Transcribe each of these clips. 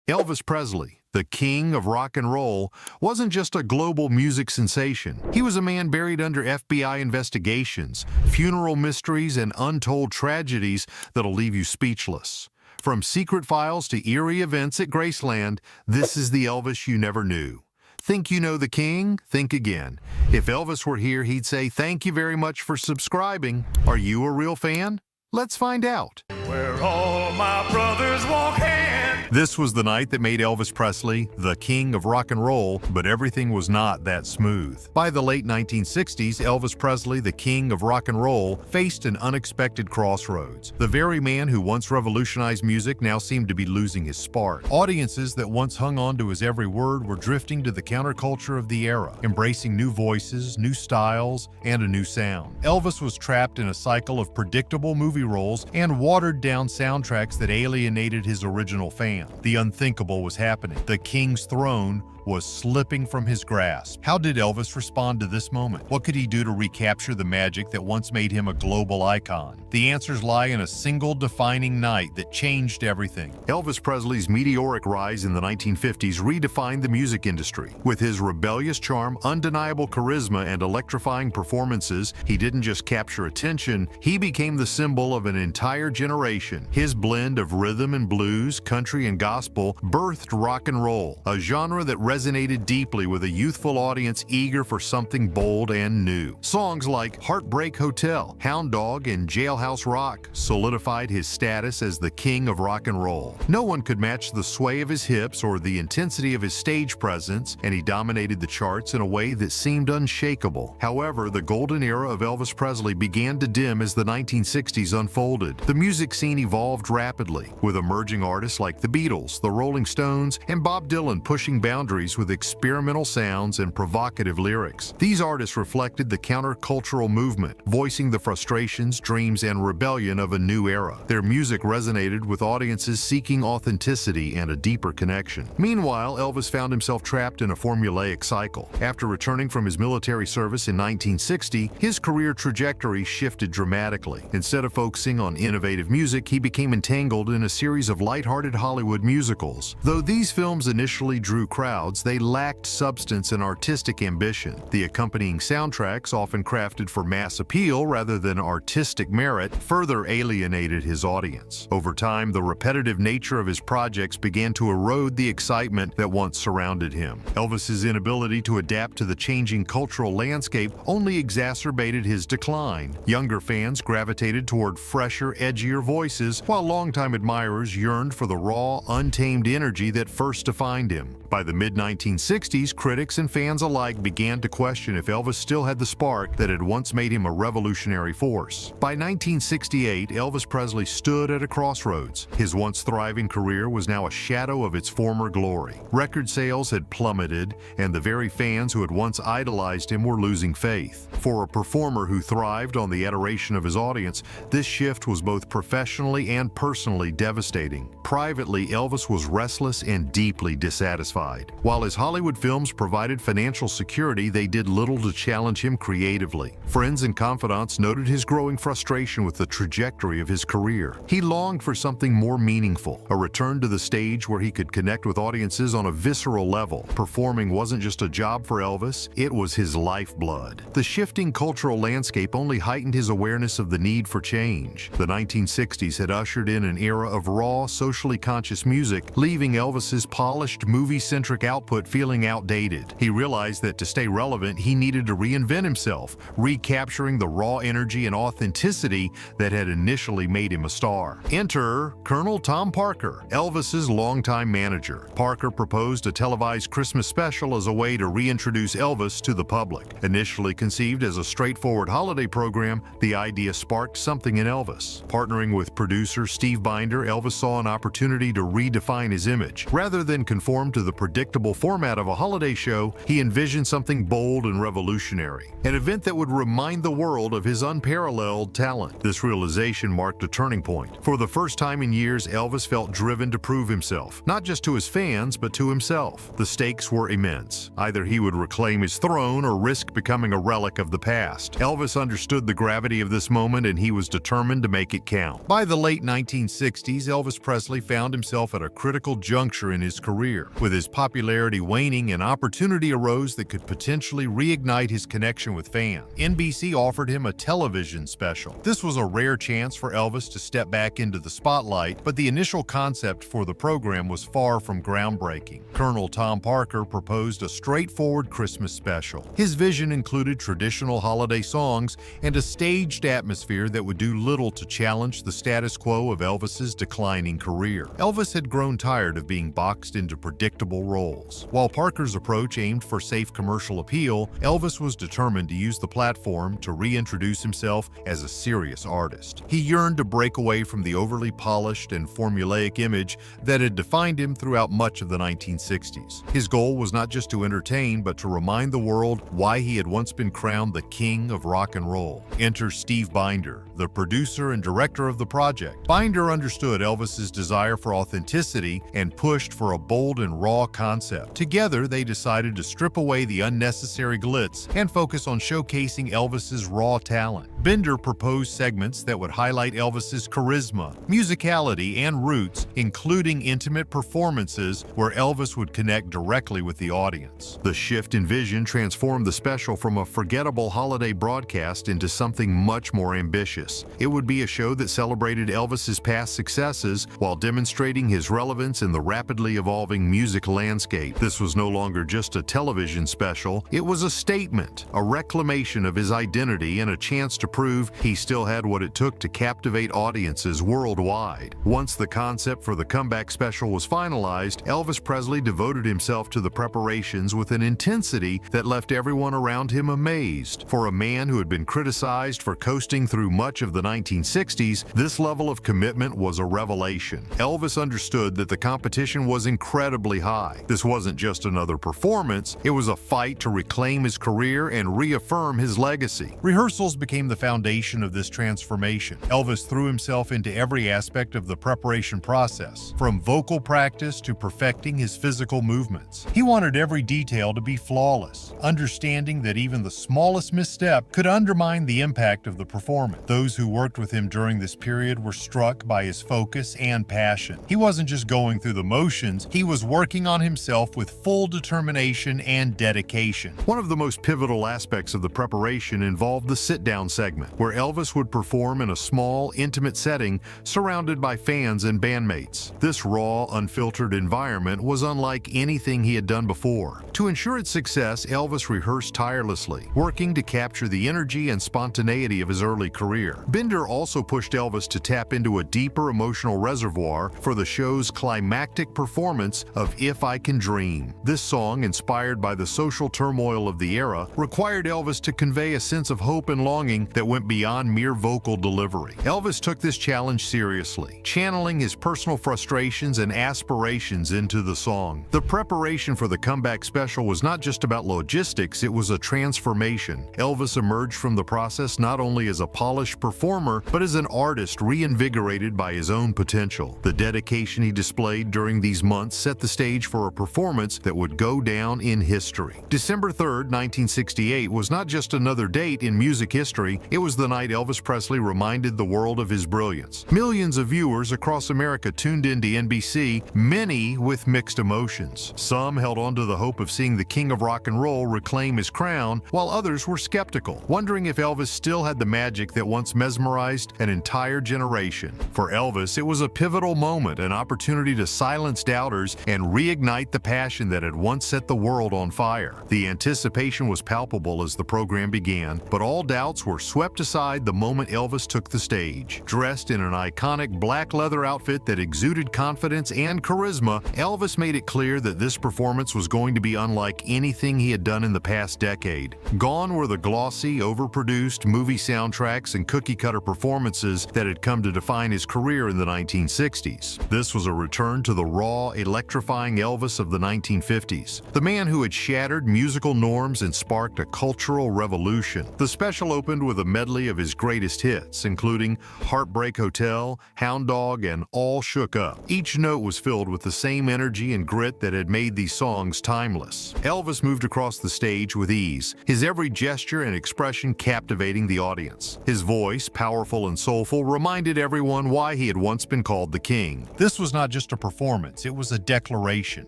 Elvis Presley, the king of rock and roll, wasn't just a global music sensation. He was a man buried under FBI investigations, funeral mysteries, and untold tragedies that'll leave you speechless. From secret files to eerie events at Graceland, this is the Elvis you never knew. Think you know the king? Think again. If Elvis were here, he'd say, "Thank you very much for subscribing." Are you a real fan? Let's find out. Where all my brothers walk hand. This was the night that made Elvis Presley the king of rock and roll, but everything was not that smooth. By the late 1960s, Elvis Presley, the king of rock and roll, faced an unexpected crossroads. The very man who once revolutionized music now seemed to be losing his spark. Audiences that once hung on to his every word were drifting to the counterculture of the era, embracing new voices, new styles, and a new sound. Elvis was trapped in a cycle of predictable movie roles and watered-down soundtracks that alienated his original fans. The unthinkable was happening. The king's throne was slipping from his grasp. How did Elvis respond to this moment? What could he do to recapture the magic that once made him a global icon? The answers lie in a single defining night that changed everything. Elvis Presley's meteoric rise in the 1950s redefined the music industry. With his rebellious charm, undeniable charisma, and electrifying performances, he didn't just capture attention, he became the symbol of an entire generation. His blend of rhythm and blues, country and gospel birthed rock and roll, a genre that resonated deeply with a youthful audience eager for something bold and new. Songs like Heartbreak Hotel, Hound Dog, and Jailhouse Rock solidified his status as the king of rock and roll. No one could match the sway of his hips or the intensity of his stage presence, and he dominated the charts in a way that seemed unshakable. However, the golden era of Elvis Presley began to dim as the 1960s unfolded. The music scene evolved rapidly, with emerging artists like the Beatles, the Rolling Stones, and Bob Dylan pushing boundaries with experimental sounds and provocative lyrics. These artists reflected the countercultural movement, voicing the frustrations, dreams, and rebellion of a new era. Their music resonated with audiences seeking authenticity and a deeper connection. Meanwhile, Elvis found himself trapped in a formulaic cycle. After returning from his military service in 1960, his career trajectory shifted dramatically. Instead of focusing on innovative music, he became entangled in a series of lighthearted Hollywood musicals. Though these films initially drew crowds, they lacked substance and artistic ambition. The accompanying soundtracks, often crafted for mass appeal rather than artistic merit, further alienated his audience. Over time, the repetitive nature of his projects began to erode the excitement that once surrounded him. Elvis's inability to adapt to the changing cultural landscape only exacerbated his decline. Younger fans gravitated toward fresher, edgier voices, while longtime admirers yearned for the raw, untamed energy that first defined him. By the mid-1960s, critics and fans alike began to question if Elvis still had the spark that had once made him a revolutionary force. By 1968, Elvis Presley stood at a crossroads. His once thriving career was now a shadow of its former glory. Record sales had plummeted, and the very fans who had once idolized him were losing faith. For a performer who thrived on the adoration of his audience, this shift was both professionally and personally devastating. Privately, Elvis was restless and deeply dissatisfied. While his Hollywood films provided financial security, they did little to challenge him creatively. Friends and confidants noted his growing frustration with the trajectory of his career. He longed for something more meaningful, a return to the stage where he could connect with audiences on a visceral level. Performing wasn't just a job for Elvis, it was his lifeblood. The shifting cultural landscape only heightened his awareness of the need for change. The 1960s had ushered in an era of raw, socially conscious music, leaving Elvis's polished, movie-centric output feeling outdated. He realized that to stay relevant, he needed to reinvent himself, recapturing the raw energy and authenticity that had initially made him a star. Enter Colonel Tom Parker, Elvis's longtime manager. Parker proposed a televised Christmas special as a way to reintroduce Elvis to the public. Initially conceived as a straightforward holiday program, the idea sparked something in Elvis. Partnering with producer Steve Binder, Elvis saw an opportunity to redefine his image. Rather than conform to the predictable format of a holiday show, he envisioned something bold and revolutionary, an event that would remind the world of his unparalleled talent. This realization marked a turning point. For the first time in years, Elvis felt driven to prove himself, not just to his fans, but to himself. The stakes were immense. Either he would reclaim his throne or risk becoming a relic of the past. Elvis understood the gravity of this moment, and he was determined to make it count. By the late 1960s, Elvis Presley found himself himself at a critical juncture in his career. With his popularity waning, an opportunity arose that could potentially reignite his connection with fans. NBC offered him a television special. This was a rare chance for Elvis to step back into the spotlight, but the initial concept for the program was far from groundbreaking. Colonel Tom Parker proposed a straightforward Christmas special. His vision included traditional holiday songs and a staged atmosphere that would do little to challenge the status quo of Elvis's declining career. Elvis had grown tired of being boxed into predictable roles. While Parker's approach aimed for safe commercial appeal, Elvis was determined to use the platform to reintroduce himself as a serious artist. He yearned to break away from the overly polished and formulaic image that had defined him throughout much of the 1960s. His goal was not just to entertain, but to remind the world why he had once been crowned the king of rock and roll. Enter Steve Binder, the producer and director of the project. Binder understood Elvis's desire for authenticity and pushed for a bold and raw concept. Together, they decided to strip away the unnecessary glitz and focus on showcasing Elvis's raw talent. Binder proposed segments that would highlight Elvis's charisma, musicality, and roots, including intimate performances where Elvis would connect directly with the audience. The shift in vision transformed the special from a forgettable holiday broadcast into something much more ambitious. It would be a show that celebrated Elvis's past successes while demonstrating his relevance in the rapidly evolving music landscape. This was no longer just a television special, it was a statement, a reclamation of his identity, and a chance to prove he still had what it took to captivate audiences worldwide. Once the concept for the comeback special was finalized, Elvis Presley devoted himself to the preparations with an intensity that left everyone around him amazed. For a man who had been criticized for coasting through much of the 1960s, this level of commitment was a revelation. Elvis understood that the competition was incredibly high. This wasn't just another performance, it was a fight to reclaim his career and reaffirm his legacy. Rehearsals became the foundation of this transformation. Elvis threw himself into every aspect of the preparation process, from vocal practice to perfecting his physical movements. He wanted every detail to be flawless, understanding that even the smallest misstep could undermine the impact of the performance. Those who worked with him during this period were struck by his focus and passion. He wasn't just going through the motions, he was working on himself with full determination and dedication. One of the most pivotal aspects of the preparation involved the sit-down segment, where Elvis would perform in a small, intimate setting surrounded by fans and bandmates. This raw, unfiltered environment was unlike anything he had done before. To ensure its success, Elvis rehearsed tirelessly, working to capture the energy and spontaneity of his early career. Binder also pushed Elvis to tap into a deeper emotional reservoir for the show's climactic performance of If I Can Dream. This song, inspired by the social turmoil of the era, required Elvis to convey a sense of hope and longing that went beyond mere vocal delivery. Elvis took this challenge seriously, channeling his personal frustrations and aspirations into the song. The preparation for the comeback special was not just about logistics, it was a transformation. Elvis emerged from the process not only as a polished performer, but as an artist reinvigorated by his own potential. The dedication he displayed during these months set the stage for a performance that would go down in history. December 3rd, 1968 was not just another date in music history, it was the night Elvis Presley reminded the world of his brilliance. Millions of viewers across America tuned into NBC, many with mixed emotions. Some held on to the hope of seeing the king of rock and roll reclaim his crown, while others were skeptical, wondering if Elvis still had the magic that once mesmerized an entire generation. For Elvis, it was a pivotal moment, an opportunity to silence doubters and reignite the passion that had once set the world on fire. The anticipation was palpable as the program began, but all doubts were swept aside the moment Elvis took the stage. Dressed in an iconic black leather outfit that exuded confidence and charisma, Elvis made it clear that this performance was going to be unlike anything he had done in the past decade. Gone were the glossy, overproduced movie soundtracks and cookie-cutter performances that had come to define his career in the 1960s. This was a return to the raw, electrifying Elvis of the 1950s, the man who had shattered musical norms and sparked a cultural revolution. The special opened with a medley of his greatest hits, including Heartbreak Hotel, Hound Dog, and All Shook Up. Each note was filled with the same energy and grit that had made these songs timeless. Elvis moved across the stage with ease, his every gesture and expression captivating the audience. His voice, powerful and soulful, reminded everyone why he had once been called the King. This was not just a performance, it was a declaration.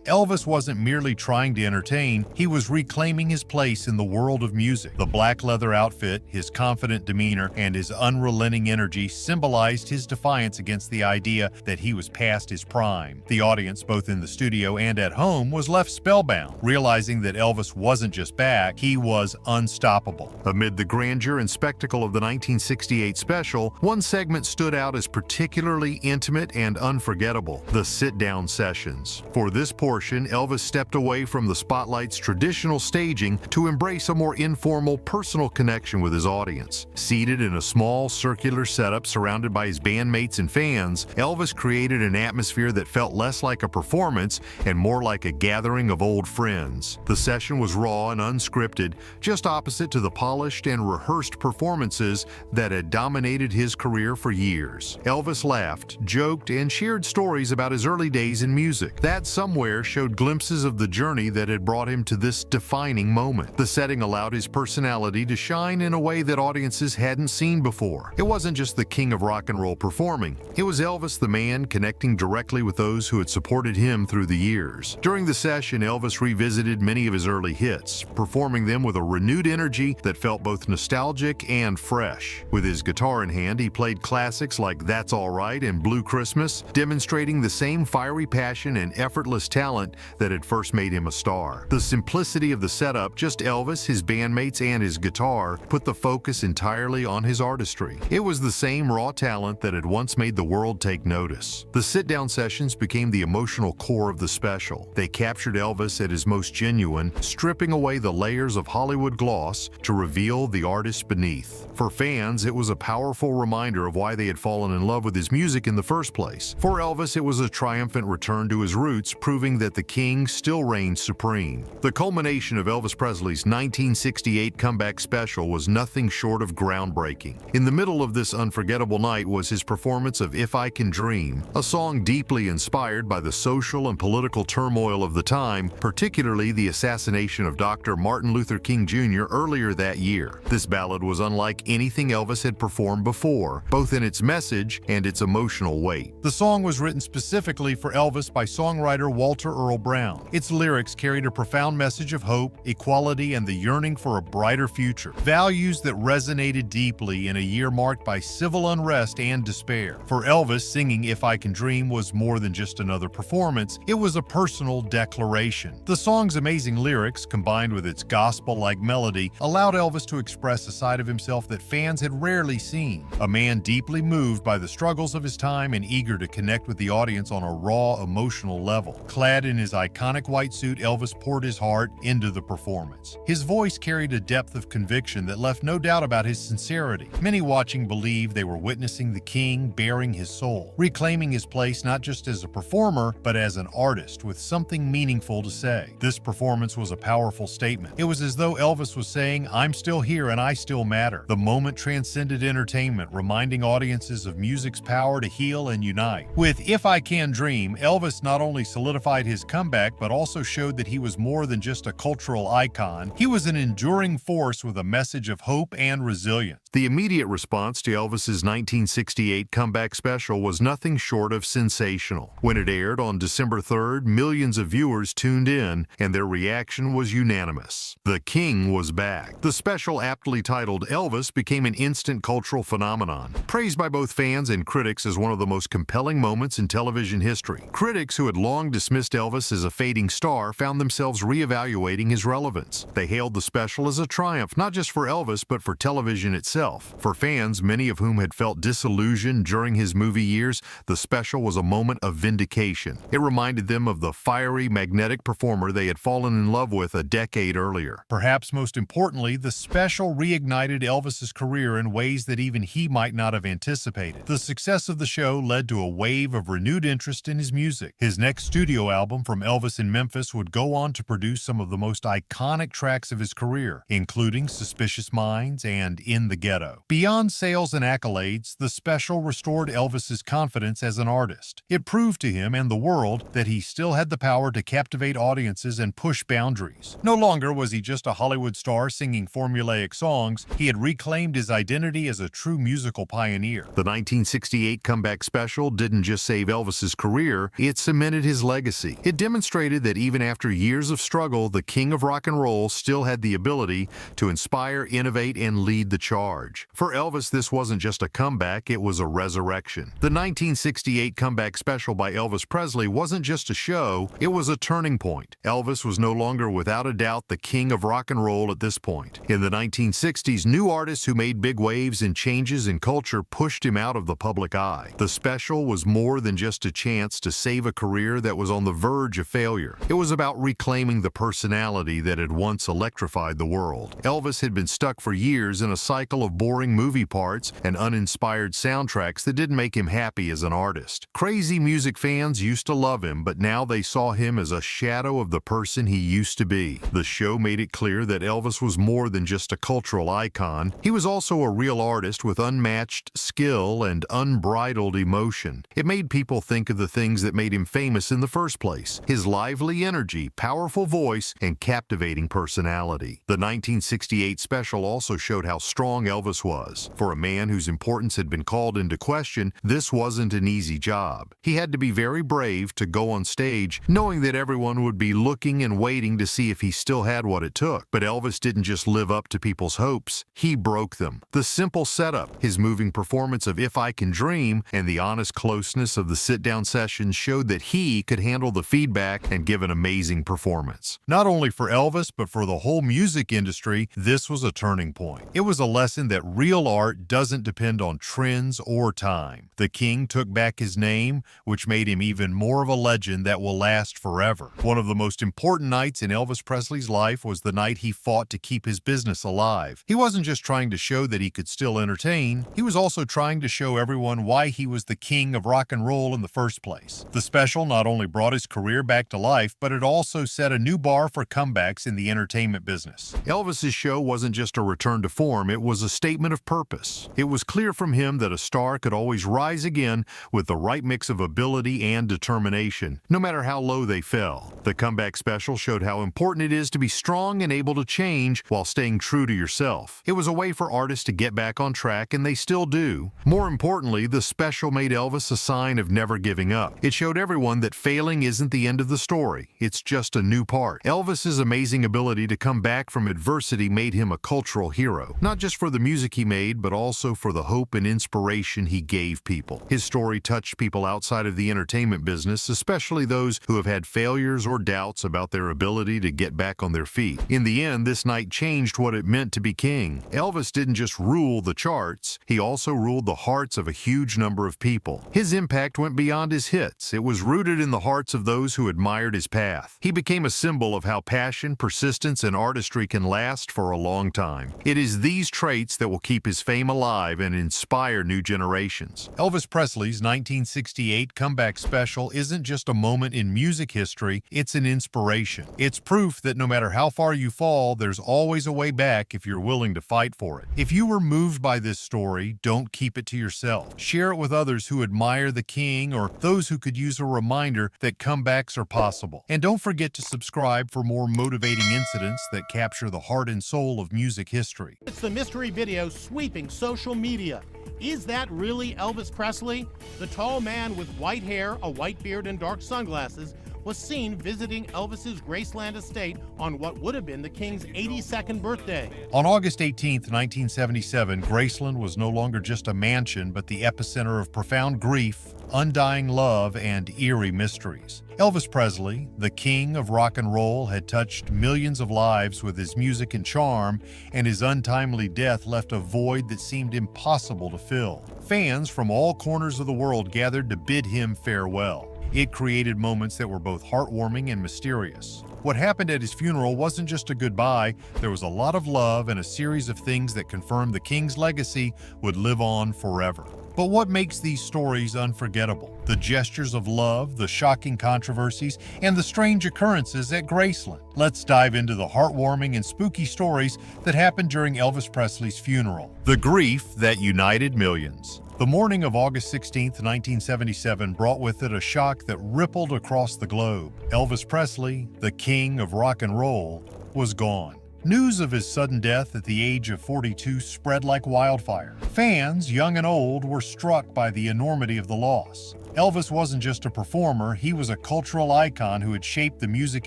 Elvis wasn't merely trying to entertain, he was reclaiming his place in the world of music. The black leather outfit, his confident demeanor, and his unrelenting energy symbolized his defiance against the idea that he was past his prime. The audience, both in the studio and at home, was left spellbound, realizing that Elvis wasn't just back, he was unstoppable. Amid the grandeur and spectacle of the 1968 special, one segment stood out as particularly intimate and unforgettable: the sit-down sessions. For this portion, Elvis stepped away from the spotlight's traditional staging to embrace a more informal, personal connection with his audience. Seated in a small, circular setup surrounded by his bandmates and fans, Elvis created an atmosphere that felt less like a performance and more like a gathering of old friends. The session was raw and unscripted, just opposite to the polished and rehearsed performances that had dominated his career for years. Elvis laughed, joked, and shared stories about his early days in music. That somewhere showed glimpses of the journey that had brought him to this defining moment. The setting allowed his personality to shine in a way that audiences hadn't seen before. It wasn't just the king of rock and roll performing. It was Elvis the man connecting directly with those who had supported him through the years. During the session, Elvis revisited many of his early hits, performing them with a renewed energy that felt both nostalgic and fresh. With his guitar in hand, he played classics like That's All Right and Blue Christmas, demonstrating the same fiery passion and effortless talent that had first made him a star. The simplicity of the setup, just Elvis, his bandmates, and his guitar, put the focus entirely on his artistry. It was the same raw talent that had once made the world take notice. The sit-down sessions became the emotional core of the special. They captured Elvis at his most genuine, stripping away the layers of Hollywood gloss to reveal the artist beneath. For fans, it was a powerful reminder of why they had fallen in love with his music in the first place. For Elvis, it was a triumphant return to his roots, proving that the king still reigned supreme. The culmination of Elvis Presley's 1968 comeback special was nothing short of groundbreaking. In the middle of this unforgettable night was his performance of If I Can Dream, a song deeply inspired by the social and political turmoil of the time, particularly the assassination of Dr. Martin Luther King Jr. earlier that year. This ballad was unlike anything Elvis had performed before, both in its message and its emotional weight. The song was written specifically for Elvis by songwriter Walter Earl Brown. Its lyrics carried a profound message of hope, equality, and the yearning for a brighter future, values that resonated deeply in a year marked by civil unrest and despair. For Elvis, singing If I Can Dream was more than just another performance, it was a personal declaration. The song's amazing lyrics, combined with its gospel-like melody, allowed Elvis to express a side of himself that fans had rarely seen. A man deeply moved by the struggles of his time and eager to connect with the audience on a raw, emotional level. Clad in his iconic white suit, Elvis poured his heart into the performance. His voice carried a depth of conviction that left no doubt about his sincerity. Many watching believed they were witnessing the king bearing his soul, reclaiming his place not just as a performer, but as an artist with something meaningful to say. This performance was a powerful statement. It was as though Elvis was saying, "I'm still here and I still matter." The moment transcended entertainment, reminding audiences of music's power to heal and unite. With If I Can Dream, Elvis not only solidified his comeback, but also showed that he was more than just a cultural icon. He was an enduring force with a message of hope and resilience. The immediate response to Elvis's 1968 comeback special was nothing short of sensational. When it aired on December 3rd, millions of viewers tuned in, and their reaction was unanimous. The king was back. The special, aptly titled Elvis, became an instant cultural phenomenon, praised by both fans and critics as one of the most compelling moments in television history. Critics who had long dismissed Elvis as a fading star found themselves reevaluating his relevance. They hailed the special as a triumph, not just for Elvis, but for television itself. For fans, many of whom had felt disillusioned during his movie years, the special was a moment of vindication. It reminded them of the fiery, magnetic performer they had fallen in love with a decade earlier. Perhaps most importantly, the special reignited Elvis's career in ways that even he might not have anticipated. The success of the show led to a wave of renewed interest in his music. His next studio album, From Elvis in Memphis, would go on to produce some of the most iconic tracks of his career, including Suspicious Minds and and In the Ghetto. Beyond sales and accolades, the special restored Elvis's confidence as an artist. It proved to him and the world that he still had the power to captivate audiences and push boundaries. No longer was he just a Hollywood star singing formulaic songs, he had reclaimed his identity as a true musical pioneer. The 1968 comeback special didn't just save Elvis's career, it cemented his legacy. It demonstrated that even after years of struggle, the king of rock and roll still had the ability to inspire, innovate, and lead the charge. For Elvis, this wasn't just a comeback, it was a resurrection. The 1968 comeback special by Elvis Presley wasn't just a show, it was a turning point. Elvis was no longer without a doubt the king of rock and roll at this point. In the 1960s, new artists who made big waves and changes in culture pushed him out of the public eye. The special was more than just a chance to save a career that was on the verge of failure. It was about reclaiming the personality that had once electrified the world. Elvis had been stuck for years in a cycle of boring movie parts and uninspired soundtracks that didn't make him happy as an artist. Crazy music fans used to love him, but now they saw him as a shadow of the person he used to be. The show made it clear that Elvis was more than just a cultural icon. He was also a real artist with unmatched skill and unbridled emotion. It made people think of the things that made him famous in the first place: his lively energy, powerful voice, and captivating personality. The 1968 special also showed how strong Elvis was. For a man whose importance had been called into question, this wasn't an easy job. He had to be very brave to go on stage, knowing that everyone would be looking and waiting to see if he still had what it took. But Elvis didn't just live up to people's hopes, he broke them. The simple setup, his moving performance of If I Can Dream, and the honest closeness of the sit-down sessions showed that he could handle the feedback and give an amazing performance. Not only for Elvis, but for the whole music industry, this was a turning point. It was a lesson that real art doesn't depend on trends or time. The king took back his name, which made him even more of a legend that will last forever. One of the most important nights in Elvis Presley's life was the night he fought to keep his business alive. He wasn't just trying to show that he could still entertain, he was also trying to show everyone why he was the king of rock and roll in the first place. The special not only brought his career back to life, but it also set a new bar for comebacks in the entertainment business. Elvis's show wasn't just a return to form, it was a statement of purpose. It was clear from him that a star could always rise again with the right mix of ability and determination, no matter how low they fell. The comeback special showed how important it is to be strong and able to change while staying true to yourself. It was a way for artists to get back on track, and they still do. More importantly, the special made Elvis a sign of never giving up. It showed everyone that failing isn't the end of the story, it's just a new part. Elvis's amazing ability to come back from adversity made him a cultural hero, not just for the music he made, but also for the hope and inspiration he gave people. His story touched people outside of the entertainment business, especially those who have had failures or doubts about their ability to get back on their feet. In the end, this night changed what it meant to be king. Elvis didn't just rule the charts, he also ruled the hearts of a huge number of people. His impact went beyond his hits. It was rooted in the hearts of those who admired his path. He became a symbol of how passion, persistence, and artistry can last for a long time. It is these traits that will keep his fame alive and inspire new generations. Elvis Presley's 1968 comeback special isn't just a moment in music history, it's an inspiration. It's proof that no matter how far you fall, there's always a way back if you're willing to fight for it. If you were moved by this story, don't keep it to yourself. Share it with others who admire the king or those who could use a reminder that comebacks are possible. And don't forget to subscribe for more motivating incidents that capture the heart and soul of music history. It's the mystery video sweeping social media. Is that really Elvis Presley? The tall man with white hair, a white beard, and dark sunglasses was seen visiting Elvis's Graceland estate on what would have been the king's 82nd birthday. On August 18, 1977, Graceland was no longer just a mansion, but the epicenter of profound grief, undying love, and eerie mysteries. Elvis Presley, the king of rock and roll, had touched millions of lives with his music and charm, and his untimely death left a void that seemed impossible to fill. Fans from all corners of the world gathered to bid him farewell. It created moments that were both heartwarming and mysterious. What happened at his funeral wasn't just a goodbye, there was a lot of love and a series of things that confirmed the king's legacy would live on forever. But what makes these stories unforgettable? The gestures of love, the shocking controversies, and the strange occurrences at Graceland. Let's dive into the heartwarming and spooky stories that happened during Elvis Presley's funeral. The grief that united millions. The morning of August 16, 1977 brought with it a shock that rippled across the globe. Elvis Presley, the king of rock and roll, was gone. News of his sudden death at the age of 42 spread like wildfire. Fans, young and old, were struck by the enormity of the loss. Elvis wasn't just a performer, he was a cultural icon who had shaped the music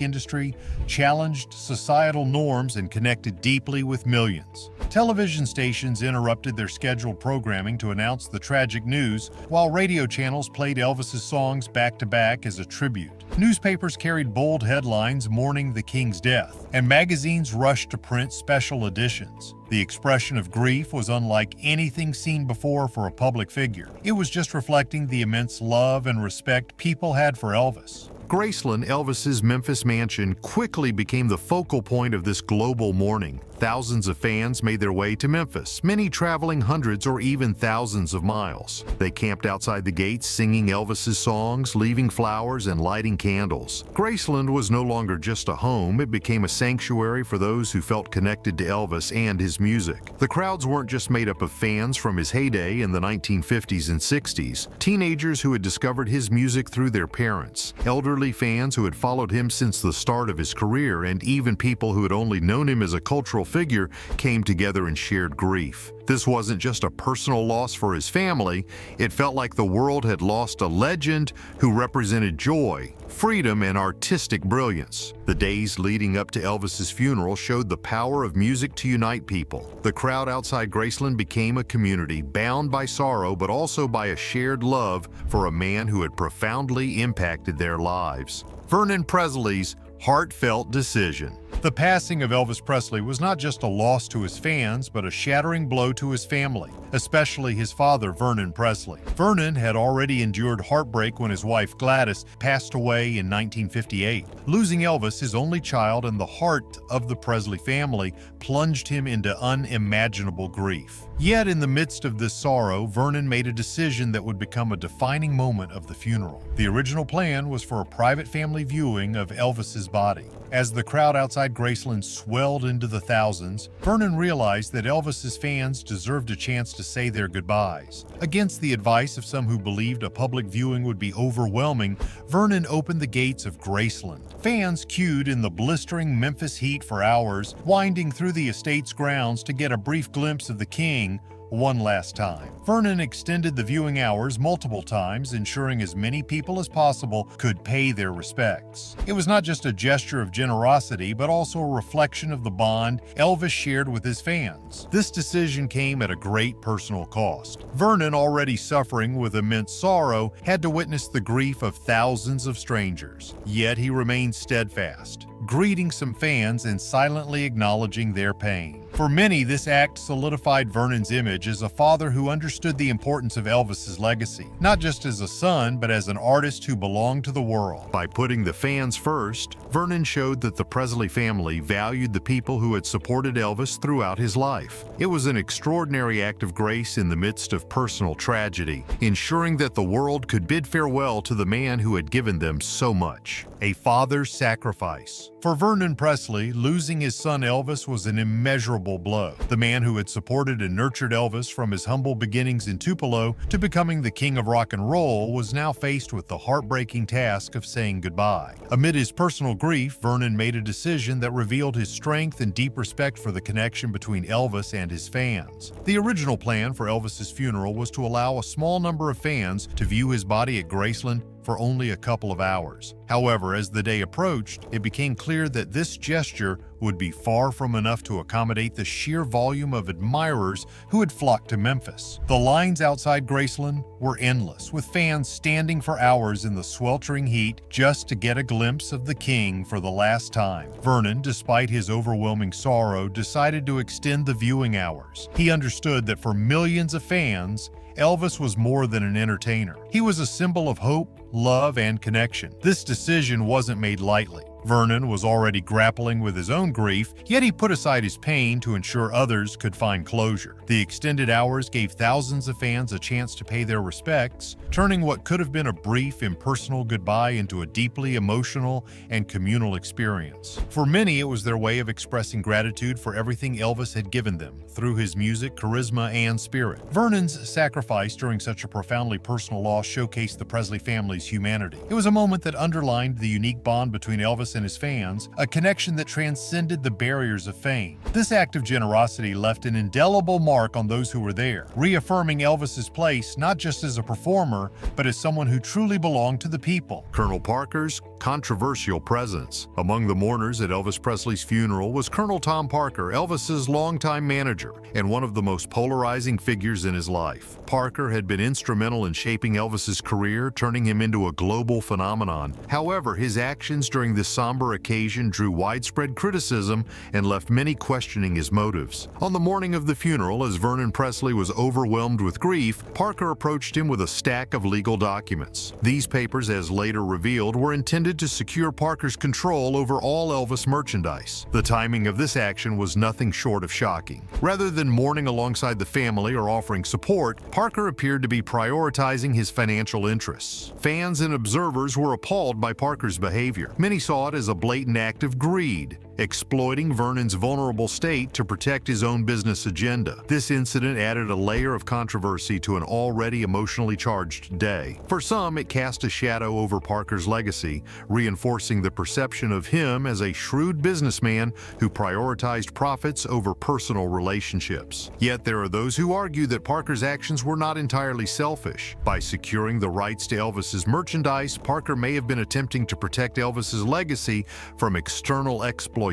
industry, challenged societal norms, and connected deeply with millions. Television stations interrupted their scheduled programming to announce the tragic news, while radio channels played Elvis's songs back-to-back as a tribute. Newspapers carried bold headlines mourning the king's death, and magazines rushed to print special editions. The expression of grief was unlike anything seen before for a public figure. It was just reflecting the immense love and respect people had for Elvis. Graceland, Elvis's Memphis mansion, quickly became the focal point of this global mourning. Thousands of fans made their way to Memphis, many traveling hundreds or even thousands of miles. They camped outside the gates singing Elvis's songs, leaving flowers, and lighting candles. Graceland was no longer just a home, it became a sanctuary for those who felt connected to Elvis and his music. The crowds weren't just made up of fans from his heyday in the 1950s and 60s, teenagers who had discovered his music through their parents, elderly fans who had followed him since the start of his career, and even people who had only known him as a cultural figure came together and shared grief. This wasn't just a personal loss for his family, it felt like the world had lost a legend who represented joy, freedom, and artistic brilliance. The days leading up to Elvis's funeral showed the power of music to unite people. The crowd outside Graceland became a community bound by sorrow but also by a shared love for a man who had profoundly impacted their lives. Vernon Presley's heartfelt decision. The passing of Elvis Presley was not just a loss to his fans, but a shattering blow to his family, especially his father, Vernon Presley. Vernon had already endured heartbreak when his wife, Gladys, passed away in 1958. Losing Elvis, his only child and the heart of the Presley family, plunged him into unimaginable grief. Yet in the midst of this sorrow, Vernon made a decision that would become a defining moment of the funeral. The original plan was for a private family viewing of Elvis's body. As the crowd outside Graceland swelled into the thousands, Vernon realized that Elvis's fans deserved a chance to say their goodbyes. Against the advice of some who believed a public viewing would be overwhelming, Vernon opened the gates of Graceland. Fans queued in the blistering Memphis heat for hours, winding through the estate's grounds to get a brief glimpse of the king one last time. Vernon extended the viewing hours multiple times, ensuring as many people as possible could pay their respects. It was not just a gesture of generosity, but also a reflection of the bond Elvis shared with his fans. This decision came at a great personal cost. Vernon, already suffering with immense sorrow, had to witness the grief of thousands of strangers. Yet he remained steadfast, greeting some fans and silently acknowledging their pain. For many, this act solidified Vernon's image as a father who understood the importance of Elvis's legacy, not just as a son, but as an artist who belonged to the world. By putting the fans first, Vernon showed that the Presley family valued the people who had supported Elvis throughout his life. It was an extraordinary act of grace in the midst of personal tragedy, ensuring that the world could bid farewell to the man who had given them so much. A father's sacrifice. For Vernon Presley, losing his son Elvis was an immeasurable blow. The man who had supported and nurtured Elvis from his humble beginnings in Tupelo to becoming the king of rock and roll was now faced with the heartbreaking task of saying goodbye. Amid his personal grief, Vernon made a decision that revealed his strength and deep respect for the connection between Elvis and his fans. The original plan for Elvis's funeral was to allow a small number of fans to view his body at Graceland for only a couple of hours. However, as the day approached, it became clear that this gesture would be far from enough to accommodate the sheer volume of admirers who had flocked to Memphis. The lines outside Graceland were endless, with fans standing for hours in the sweltering heat just to get a glimpse of the king for the last time. Vernon, despite his overwhelming sorrow, decided to extend the viewing hours. He understood that for millions of fans, Elvis was more than an entertainer. He was a symbol of hope, love, and connection. This decision wasn't made lightly. Vernon was already grappling with his own grief, yet he put aside his pain to ensure others could find closure. The extended hours gave thousands of fans a chance to pay their respects, turning what could have been a brief, impersonal goodbye into a deeply emotional and communal experience. For many, it was their way of expressing gratitude for everything Elvis had given them, through his music, charisma, and spirit. Vernon's sacrifice during such a profoundly personal loss showcased the Presley family's humanity. It was a moment that underlined the unique bond between Elvis and his fans, a connection that transcended the barriers of fame. This act of generosity left an indelible mark on those who were there, reaffirming Elvis's place not just as a performer, but as someone who truly belonged to the people. Colonel Parker's controversial presence. Among the mourners at Elvis Presley's funeral was Colonel Tom Parker, Elvis's longtime manager, and one of the most polarizing figures in his life. Parker had been instrumental in shaping Elvis's career, turning him into a global phenomenon. However, his actions during this somber occasion drew widespread criticism and left many questioning his motives. On the morning of the funeral, as Vernon Presley was overwhelmed with grief, Parker approached him with a stack of legal documents. These papers, as later revealed, were intended to secure Parker's control over all Elvis merchandise. The timing of this action was nothing short of shocking. Rather than mourning alongside the family or offering support, Parker appeared to be prioritizing his financial interests. Fans and observers were appalled by Parker's behavior. Many saw it as a blatant act of greed, exploiting Vernon's vulnerable state to protect his own business agenda. This incident added a layer of controversy to an already emotionally charged day. For some, it cast a shadow over Parker's legacy, reinforcing the perception of him as a shrewd businessman who prioritized profits over personal relationships. Yet there are those who argue that Parker's actions were not entirely selfish. By securing the rights to Elvis's merchandise, Parker may have been attempting to protect Elvis's legacy from external exploitation.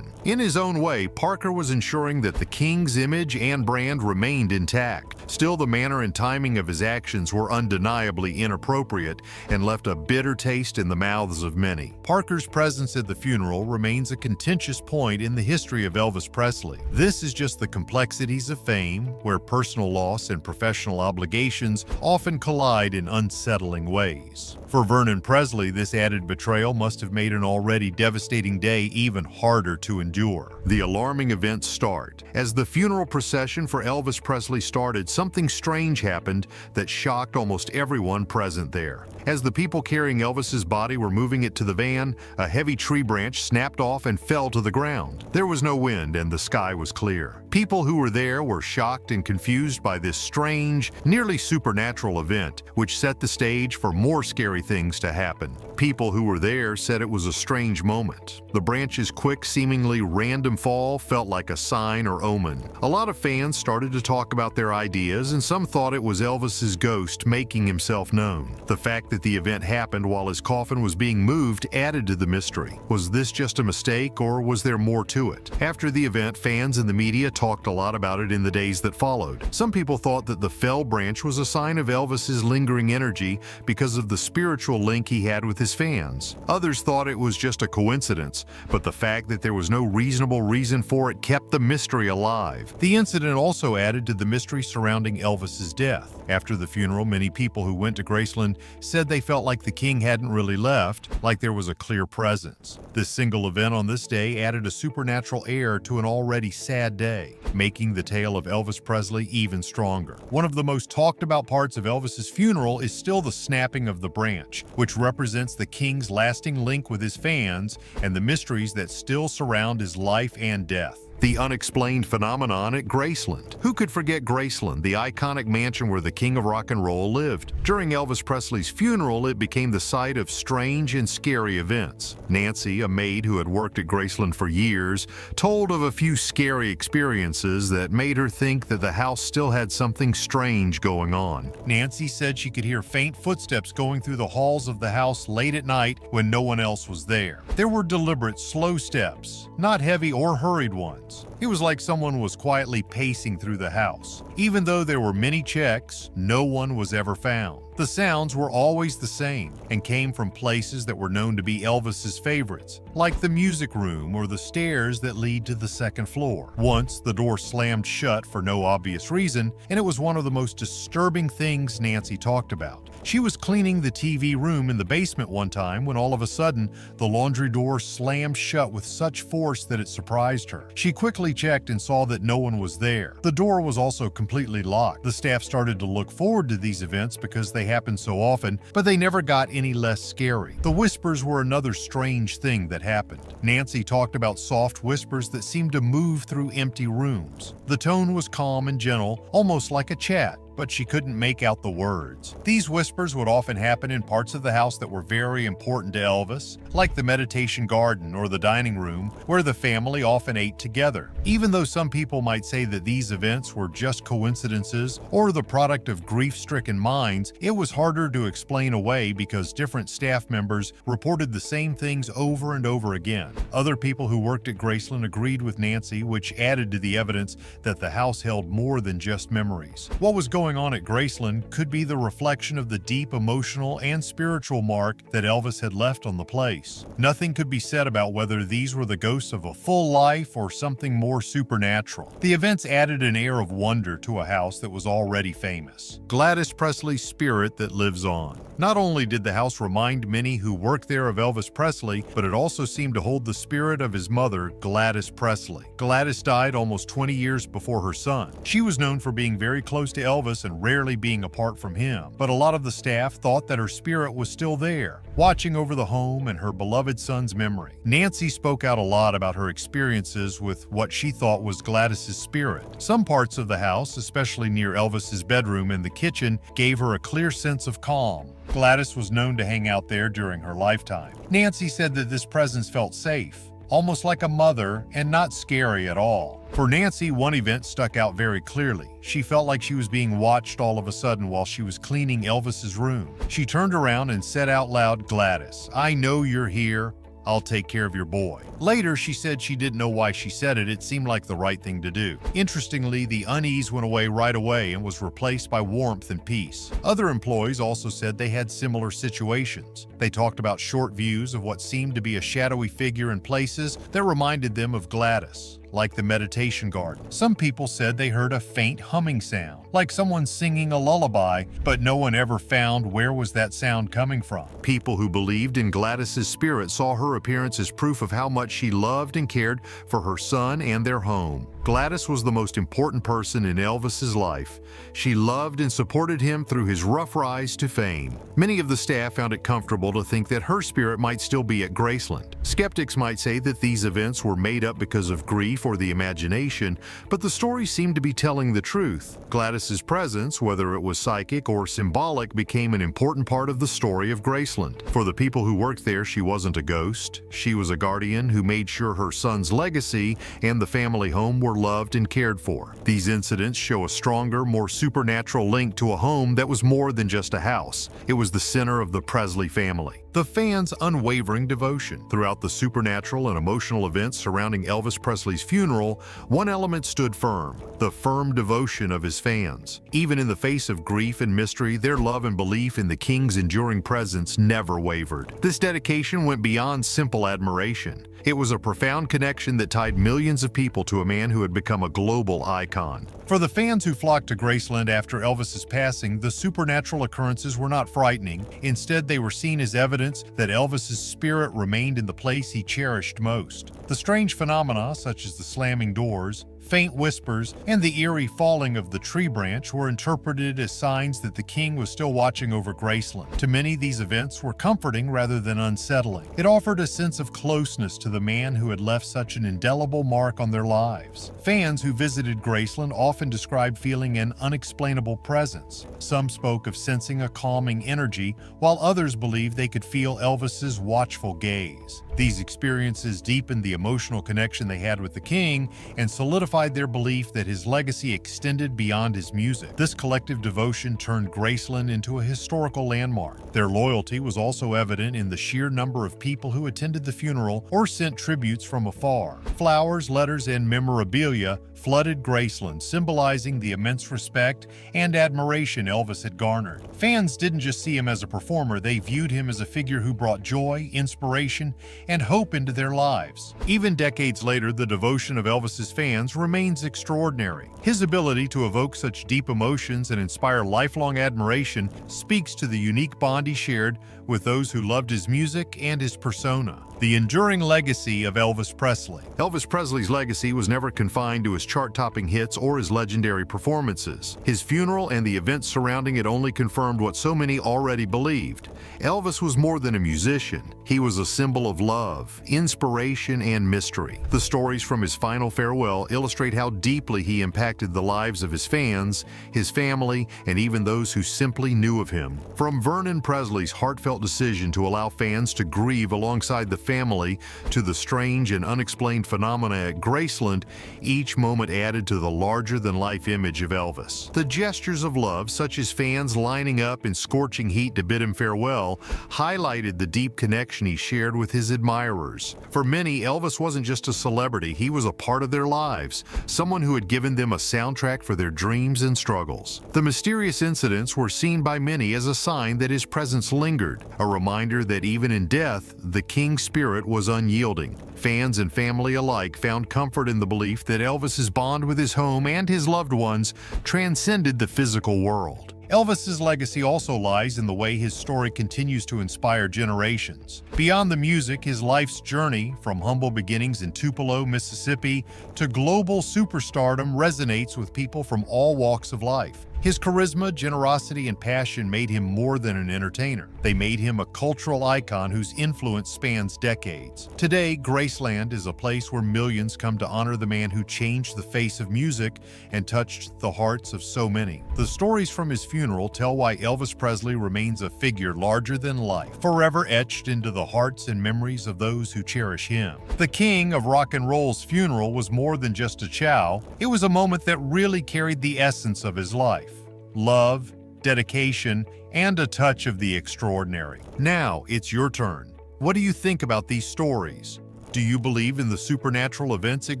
In his own way, Parker was ensuring that the King's image and brand remained intact. Still, the manner and timing of his actions were undeniably inappropriate and left a bitter taste in the mouths of many. Parker's presence at the funeral remains a contentious point in the history of Elvis Presley. This is just the complexities of fame, where personal loss and professional obligations often collide in unsettling ways. For Vernon Presley, this added betrayal must have made an already devastating day even harder to endure. The alarming events start. As the funeral procession for Elvis Presley started, something strange happened that shocked almost everyone present there. As the people carrying Elvis's body were moving it to the van, a heavy tree branch snapped off and fell to the ground. There was no wind and the sky was clear. People who were there were shocked and confused by this strange, nearly supernatural event, which set the stage for more scary things to happen. People who were there said it was a strange moment. The branch's quick, seemingly random fall felt like a sign or omen. A lot of fans started to talk about their ideas, and some thought it was Elvis's ghost making himself known. The fact that the event happened while his coffin was being moved added to the mystery. Was this just a mistake, or was there more to it? After the event, fans and the media talked a lot about it in the days that followed. Some people thought that the fell branch was a sign of Elvis's lingering energy because of the spiritual link he had with his fans. Others thought it was just a coincidence, but the fact that there was no reasonable reason for it kept the mystery alive. The incident also added to the mystery surrounding Elvis's death. After the funeral, many people who went to Graceland said they felt like the king hadn't really left, like there was a clear presence. This single event on this day added a supernatural air to an already sad day, making the tale of Elvis Presley even stronger. One of the most talked about parts of Elvis's funeral is still the snapping of the branch, which represents the king's lasting link with his fans and the mysteries that still surround his life and death. The unexplained phenomenon at Graceland. Who could forget Graceland, the iconic mansion where the king of rock and roll lived? During Elvis Presley's funeral, it became the site of strange and scary events. Nancy, a maid who had worked at Graceland for years, told of a few scary experiences that made her think that the house still had something strange going on. Nancy said she could hear faint footsteps going through the halls of the house late at night when no one else was there. There were deliberate, slow steps, not heavy or hurried ones. presence. It was like someone was quietly pacing through the house. Even though there were many checks, no one was ever found. The sounds were always the same and came from places that were known to be Elvis's favorites, like the music room or the stairs that lead to the second floor. Once, the door slammed shut for no obvious reason, and it was one of the most disturbing things Nancy talked about. She was cleaning the TV room in the basement one time when all of a sudden, the laundry door slammed shut with such force that it surprised her. She quickly checked and saw that no one was there. The door was also completely locked. The staff started to look forward to these events because they happened so often, but they never got any less scary. The whispers were another strange thing that happened. Nancy talked about soft whispers that seemed to move through empty rooms. The tone was calm and gentle, almost like a chat, but she couldn't make out the words. These whispers would often happen in parts of the house that were very important to Elvis, like the meditation garden or the dining room, where the family often ate together. Even though some people might say that these events were just coincidences or the product of grief-stricken minds, it was harder to explain away because different staff members reported the same things over and over again. Other people who worked at Graceland agreed with Nancy, which added to the evidence that the house held more than just memories. What was going on at Graceland could be the reflection of the deep emotional and spiritual mark that Elvis had left on the place. Nothing could be said about whether these were the ghosts of a full life or something more supernatural. The events added an air of wonder to a house that was already famous. Gladys Presley's spirit that lives on. Not only did the house remind many who worked there of Elvis Presley, but it also seemed to hold the spirit of his mother, Gladys Presley. Gladys died almost 20 years before her son. She was known for being very close to Elvis and rarely being apart from him, but a lot of the staff thought that her spirit was still there, watching over the home and her beloved son's memory. Nancy spoke out a lot about her experiences with what she thought was Gladys's spirit. Some parts of the house, especially near Elvis's bedroom and the kitchen, gave her a clear sense of calm. Gladys was known to hang out there during her lifetime. Nancy said that this presence felt safe, almost like a mother, and not scary at all. For Nancy, one event stuck out very clearly. She felt like she was being watched all of a sudden while she was cleaning Elvis's room. She turned around and said out loud, "Gladys, I know you're here. I'll take care of your boy." Later, she said she didn't know why she said it. It seemed like the right thing to do. Interestingly, the unease went away right away and was replaced by warmth and peace. Other employees also said they had similar situations. They talked about short views of what seemed to be a shadowy figure in places that reminded them of Gladys, like the meditation garden. Some people said they heard a faint humming sound, like someone singing a lullaby, but no one ever found where was that sound coming from. People who believed in Gladys's spirit saw her appearance as proof of how much she loved and cared for her son and their home. Gladys was the most important person in Elvis's life. She loved and supported him through his rough rise to fame. Many of the staff found it comfortable to think that her spirit might still be at Graceland. Skeptics might say that these events were made up because of grief or the imagination, but the story seemed to be telling the truth. Gladys's presence, whether it was psychic or symbolic, became an important part of the story of Graceland. For the people who worked there, she wasn't a ghost. She was a guardian who made sure her son's legacy and the family home were loved and cared for. These incidents show a stronger, more supernatural link to a home that was more than just a house. It was the center of the Presley family. The fans' unwavering devotion. Throughout the supernatural and emotional events surrounding Elvis Presley's funeral, one element stood firm: the firm devotion of his fans. Even in the face of grief and mystery, their love and belief in the King's enduring presence never wavered. This dedication went beyond simple admiration. It was a profound connection that tied millions of people to a man who had become a global icon. For the fans who flocked to Graceland after Elvis's passing, the supernatural occurrences were not frightening. Instead, they were seen as evidence that Elvis's spirit remained in the place he cherished most. The strange phenomena, such as the slamming doors, faint whispers, and the eerie falling of the tree branch were interpreted as signs that the king was still watching over Graceland. To many, these events were comforting rather than unsettling. It offered a sense of closeness to the man who had left such an indelible mark on their lives. Fans who visited Graceland often described feeling an unexplainable presence. Some spoke of sensing a calming energy, while others believed they could feel Elvis's watchful gaze. These experiences deepened the emotional connection they had with the king and solidified solidified their belief that his legacy extended beyond his music. This collective devotion turned Graceland into a historical landmark. Their loyalty was also evident in the sheer number of people who attended the funeral or sent tributes from afar. Flowers, letters, and memorabilia flooded Graceland, symbolizing the immense respect and admiration Elvis had garnered. Fans didn't just see him as a performer, they viewed him as a figure who brought joy, inspiration, and hope into their lives. Even decades later, the devotion of Elvis's fans remains extraordinary. His ability to evoke such deep emotions and inspire lifelong admiration speaks to the unique bond he shared with those who loved his music and his persona. The enduring legacy of Elvis Presley. Elvis Presley's legacy was never confined to his chart-topping hits or his legendary performances. His funeral and the events surrounding it only confirmed what so many already believed. Elvis was more than a musician. He was a symbol of love, inspiration, and mystery. The stories from his final farewell illustrate how deeply he impacted the lives of his fans, his family, and even those who simply knew of him. From Vernon Presley's heartfelt decision to allow fans to grieve alongside the family to the strange and unexplained phenomena at Graceland, each moment added to the larger-than-life image of Elvis. The gestures of love, such as fans lining up in scorching heat to bid him farewell, highlighted the deep connection he shared with his admirers. For many, Elvis wasn't just a celebrity, he was a part of their lives, someone who had given them a soundtrack for their dreams and struggles. The mysterious incidents were seen by many as a sign that his presence lingered, a reminder that even in death, the King's spirit was unyielding. Fans and family alike found comfort in the belief that Elvis's bond with his home and his loved ones transcended the physical world. Elvis's legacy also lies in the way his story continues to inspire generations. Beyond the music, his life's journey, from humble beginnings in Tupelo, Mississippi, to global superstardom, resonates with people from all walks of life. His charisma, generosity, and passion made him more than an entertainer. They made him a cultural icon whose influence spans decades. Today, Graceland is a place where millions come to honor the man who changed the face of music and touched the hearts of so many. The stories from his funeral tell why Elvis Presley remains a figure larger than life, forever etched into the hearts and memories of those who cherish him. The king of rock and roll's funeral was more than just a chow. It was a moment that really carried the essence of his life. Love, dedication, and a touch of the extraordinary. Now it's your turn. What do you think about these stories? Do you believe in the supernatural events at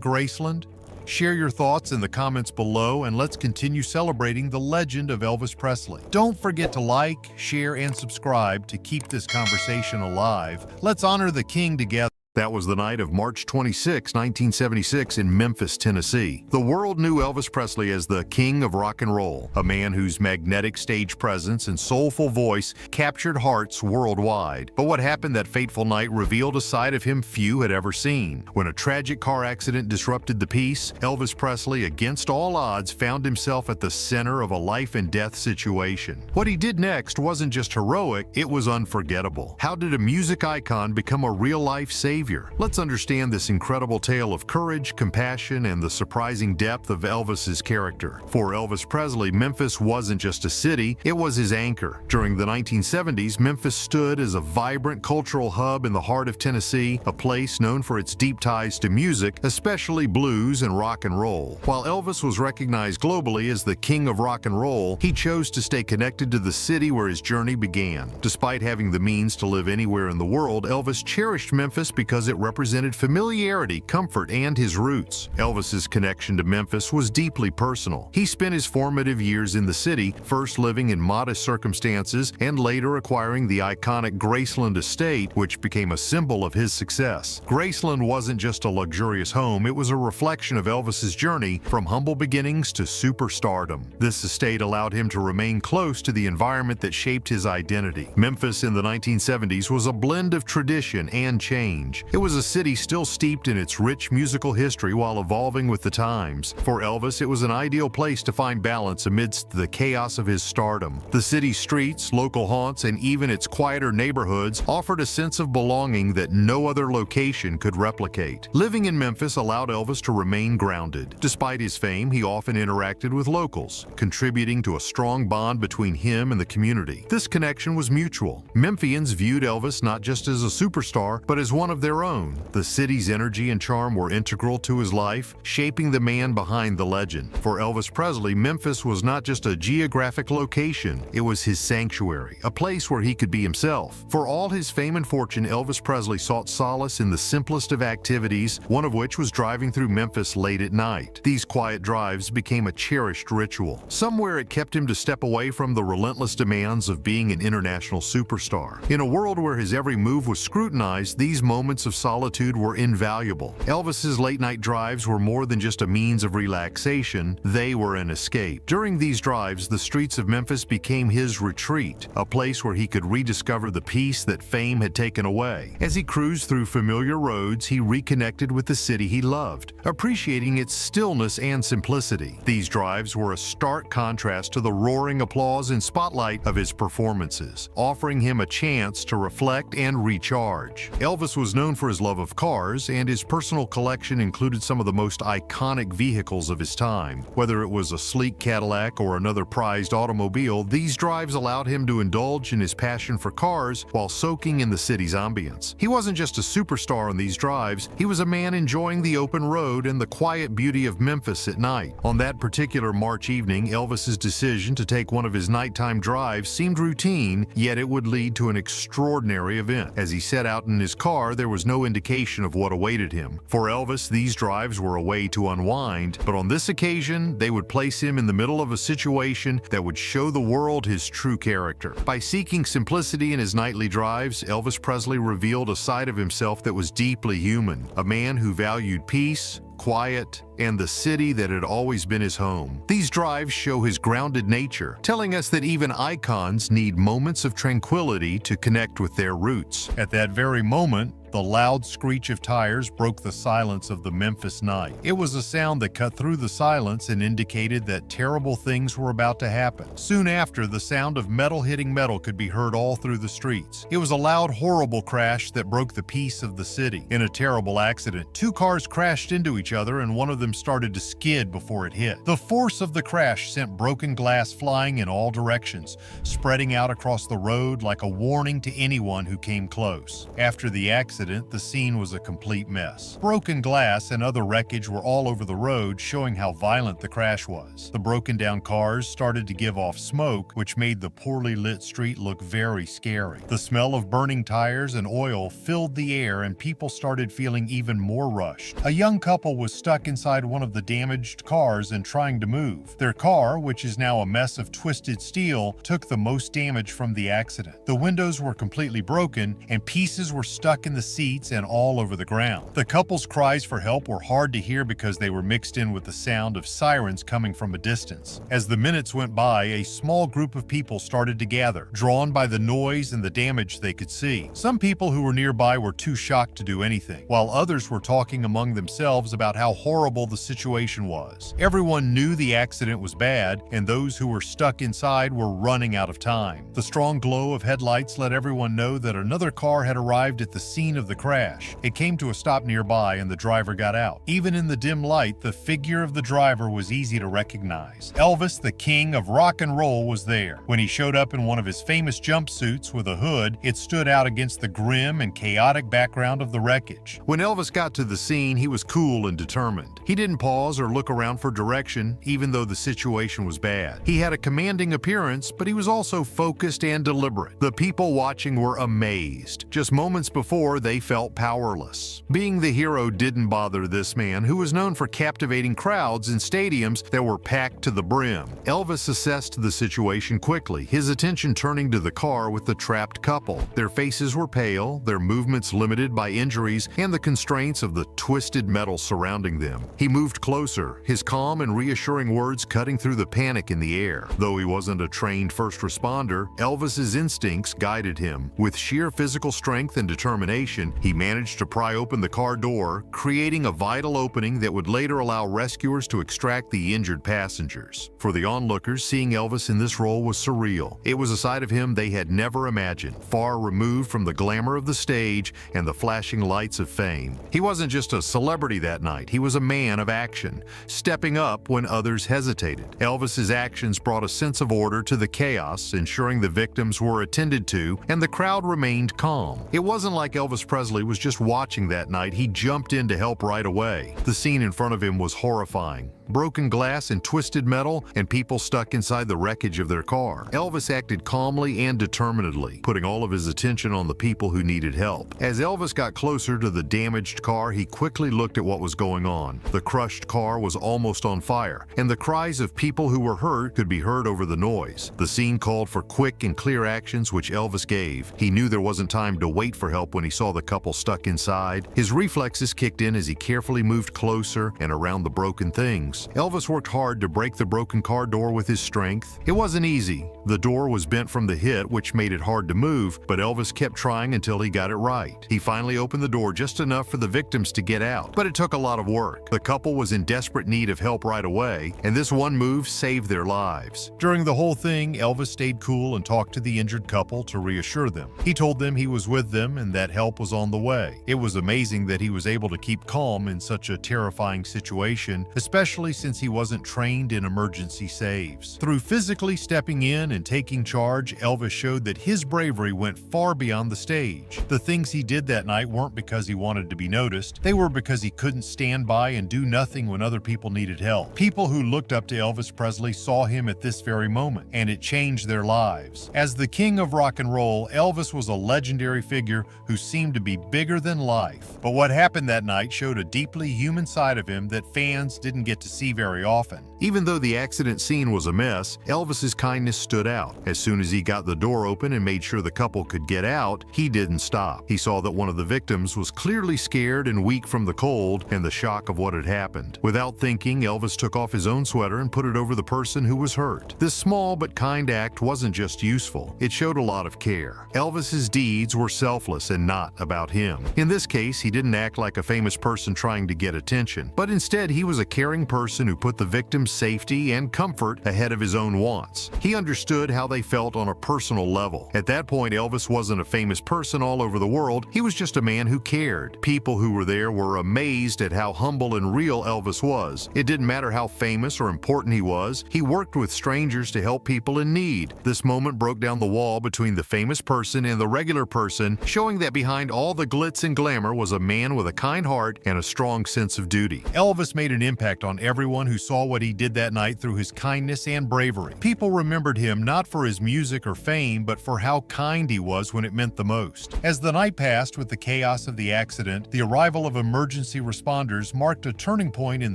Graceland? Share your thoughts in the comments below, and let's continue celebrating the legend of Elvis Presley. Don't forget to like, share, and subscribe to keep this conversation alive. Let's honor the king together. That was the night of March 26, 1976 in Memphis, Tennessee. The world knew Elvis Presley as the king of rock and roll, a man whose magnetic stage presence and soulful voice captured hearts worldwide. But what happened that fateful night revealed a side of him few had ever seen. When a tragic car accident disrupted the peace, Elvis Presley, against all odds, found himself at the center of a life-and-death situation. What he did next wasn't just heroic, it was unforgettable. How did a music icon become a real-life savior? Let's understand this incredible tale of courage, compassion, and the surprising depth of Elvis's character. For Elvis Presley, Memphis wasn't just a city, it was his anchor. During the 1970s, Memphis stood as a vibrant cultural hub in the heart of Tennessee, a place known for its deep ties to music, especially blues and rock and roll. While Elvis was recognized globally as the king of rock and roll, he chose to stay connected to the city where his journey began. Despite having the means to live anywhere in the world, Elvis cherished Memphis because it represented familiarity, comfort, and his roots. Elvis's connection to Memphis was deeply personal. He spent his formative years in the city, first living in modest circumstances and later acquiring the iconic Graceland estate, which became a symbol of his success. Graceland wasn't just a luxurious home, it was a reflection of Elvis's journey from humble beginnings to superstardom. This estate allowed him to remain close to the environment that shaped his identity. Memphis in the 1970s was a blend of tradition and change. It was a city still steeped in its rich musical history while evolving with the times. For Elvis, it was an ideal place to find balance amidst the chaos of his stardom. The city's streets, local haunts, and even its quieter neighborhoods offered a sense of belonging that no other location could replicate. Living in Memphis allowed Elvis to remain grounded. Despite his fame, he often interacted with locals, contributing to a strong bond between him and the community. This connection was mutual. Memphians viewed Elvis not just as a superstar, but as one of their their own. The city's energy and charm were integral to his life, shaping the man behind the legend. For Elvis Presley, Memphis was not just a geographic location, it was his sanctuary, a place where he could be himself. For all his fame and fortune, Elvis Presley sought solace in the simplest of activities, one of which was driving through Memphis late at night. These quiet drives became a cherished ritual. Somewhere it kept him to step away from the relentless demands of being an international superstar. In a world where his every move was scrutinized, these moments of solitude were invaluable. Elvis's late-night drives were more than just a means of relaxation, they were an escape. During these drives, the streets of Memphis became his retreat, a place where he could rediscover the peace that fame had taken away. As he cruised through familiar roads, he reconnected with the city he loved, appreciating its stillness and simplicity. These drives were a stark contrast to the roaring applause and spotlight of his performances, offering him a chance to reflect and recharge. Elvis was known for his love of cars, and his personal collection included some of the most iconic vehicles of his time. Whether it was a sleek Cadillac or another prized automobile, these drives allowed him to indulge in his passion for cars while soaking in the city's ambience. He wasn't just a superstar on these drives, he was a man enjoying the open road and the quiet beauty of Memphis at night. On that particular March evening, Elvis's decision to take one of his nighttime drives seemed routine, yet it would lead to an extraordinary event. As he set out in his car, there was no indication of what awaited him. For Elvis, these drives were a way to unwind, but on this occasion, they would place him in the middle of a situation that would show the world his true character. By seeking simplicity in his nightly drives, Elvis Presley revealed a side of himself that was deeply human, a man who valued peace, quiet, and the city that had always been his home. These drives show his grounded nature, telling us that even icons need moments of tranquility to connect with their roots. At that very moment, the loud screech of tires broke the silence of the Memphis night. It was a sound that cut through the silence and indicated that terrible things were about to happen. Soon after, the sound of metal hitting metal could be heard all through the streets. It was a loud, horrible crash that broke the peace of the city. In a terrible accident, two cars crashed into each other and one of them started to skid before it hit. The force of the crash sent broken glass flying in all directions, spreading out across the road like a warning to anyone who came close. After the accident, the scene was a complete mess. Broken glass and other wreckage were all over the road, showing how violent the crash was. The broken down cars started to give off smoke, which made the poorly lit street look very scary. The smell of burning tires and oil filled the air, and people started feeling even more rushed. A young couple was stuck inside one of the damaged cars and trying to move. Their car, which is now a mess of twisted steel, took the most damage from the accident. The windows were completely broken, and pieces were stuck in the seats and all over the ground. The couple's cries for help were hard to hear because they were mixed in with the sound of sirens coming from a distance. As the minutes went by, a small group of people started to gather, drawn by the noise and the damage they could see. Some people who were nearby were too shocked to do anything, while others were talking among themselves about how horrible the situation was. Everyone knew the accident was bad, and those who were stuck inside were running out of time. The strong glow of headlights let everyone know that another car had arrived at the scene of the crash. It came to a stop nearby and the driver got out. Even in the dim light, the figure of the driver was easy to recognize. Elvis, the king of rock and roll, was there. When he showed up in one of his famous jumpsuits with a hood, it stood out against the grim and chaotic background of the wreckage. When Elvis got to the scene, he was cool and determined. He didn't pause or look around for direction, even though the situation was bad. He had a commanding appearance, but he was also focused and deliberate. The people watching were amazed. Just moments before, they felt powerless. Being the hero didn't bother this man, who was known for captivating crowds in stadiums that were packed to the brim. Elvis assessed the situation quickly, his attention turning to the car with the trapped couple. Their faces were pale, their movements limited by injuries and the constraints of the twisted metal surrounding them. He moved closer, his calm and reassuring words cutting through the panic in the air. Though he wasn't a trained first responder, Elvis's instincts guided him. With sheer physical strength and determination, he managed to pry open the car door, creating a vital opening that would later allow rescuers to extract the injured passengers. For the onlookers, seeing Elvis in this role was surreal. It was a side of him they had never imagined, far removed from the glamour of the stage and the flashing lights of fame. He wasn't just a celebrity that night, he was a man man of action, stepping up when others hesitated. Elvis's actions brought a sense of order to the chaos, ensuring the victims were attended to and the crowd remained calm. It wasn't like Elvis Presley was just watching that night. He jumped in to help right away. The scene in front of him was horrifying. Broken glass and twisted metal, and people stuck inside the wreckage of their car. Elvis acted calmly and determinedly, putting all of his attention on the people who needed help. As Elvis got closer to the damaged car, he quickly looked at what was going on. The crushed car was almost on fire, and the cries of people who were hurt could be heard over the noise. The scene called for quick and clear actions, which Elvis gave. He knew there wasn't time to wait for help when he saw the couple stuck inside. His reflexes kicked in as he carefully moved closer and around the broken things. Elvis worked hard to break the broken car door with his strength. It wasn't easy. The door was bent from the hit, which made it hard to move, but Elvis kept trying until he got it right. He finally opened the door just enough for the victims to get out, but it took a lot of work. The couple was in desperate need of help right away, and this one move saved their lives. During the whole thing, Elvis stayed cool and talked to the injured couple to reassure them. He told them he was with them and that help was on the way. It was amazing that he was able to keep calm in such a terrifying situation, especially since he wasn't trained in emergency saves. Through physically stepping in and taking charge, Elvis showed that his bravery went far beyond the stage. The things he did that night weren't because he wanted to be noticed. They were because he couldn't stand by and do nothing when other people needed help. People who looked up to Elvis Presley saw him at this very moment, and it changed their lives. As the king of rock and roll, Elvis was a legendary figure who seemed to be bigger than life. But what happened that night showed a deeply human side of him that fans didn't get to see very often. Even though the accident scene was a mess, Elvis's kindness stood out. As soon as he got the door open and made sure the couple could get out, he didn't stop. He saw that one of the victims was clearly scared and weak from the cold and the shock of what had happened. Without thinking, Elvis took off his own sweater and put it over the person who was hurt. This small but kind act wasn't just useful, it showed a lot of care. Elvis's deeds were selfless and not about him. In this case, he didn't act like a famous person trying to get attention, but instead he was a caring person who put the victim's safety and comfort ahead of his own wants. He understood how they felt on a personal level. At that point, Elvis wasn't a famous person all over the world, he was just a man who cared. People who were there were amazed at how humble and real Elvis was. It didn't matter how famous or important he was, he worked with strangers to help people in need. This moment broke down the wall between the famous person and the regular person, showing that behind all the glitz and glamour was a man with a kind heart and a strong sense of duty. Elvis made an impact on everyone who saw what he did that night through his kindness and bravery. People remembered him not for his music or fame, but for how kind he was when it meant the most. As the night passed with the chaos of the accident, the arrival of emergency responders marked a turning point in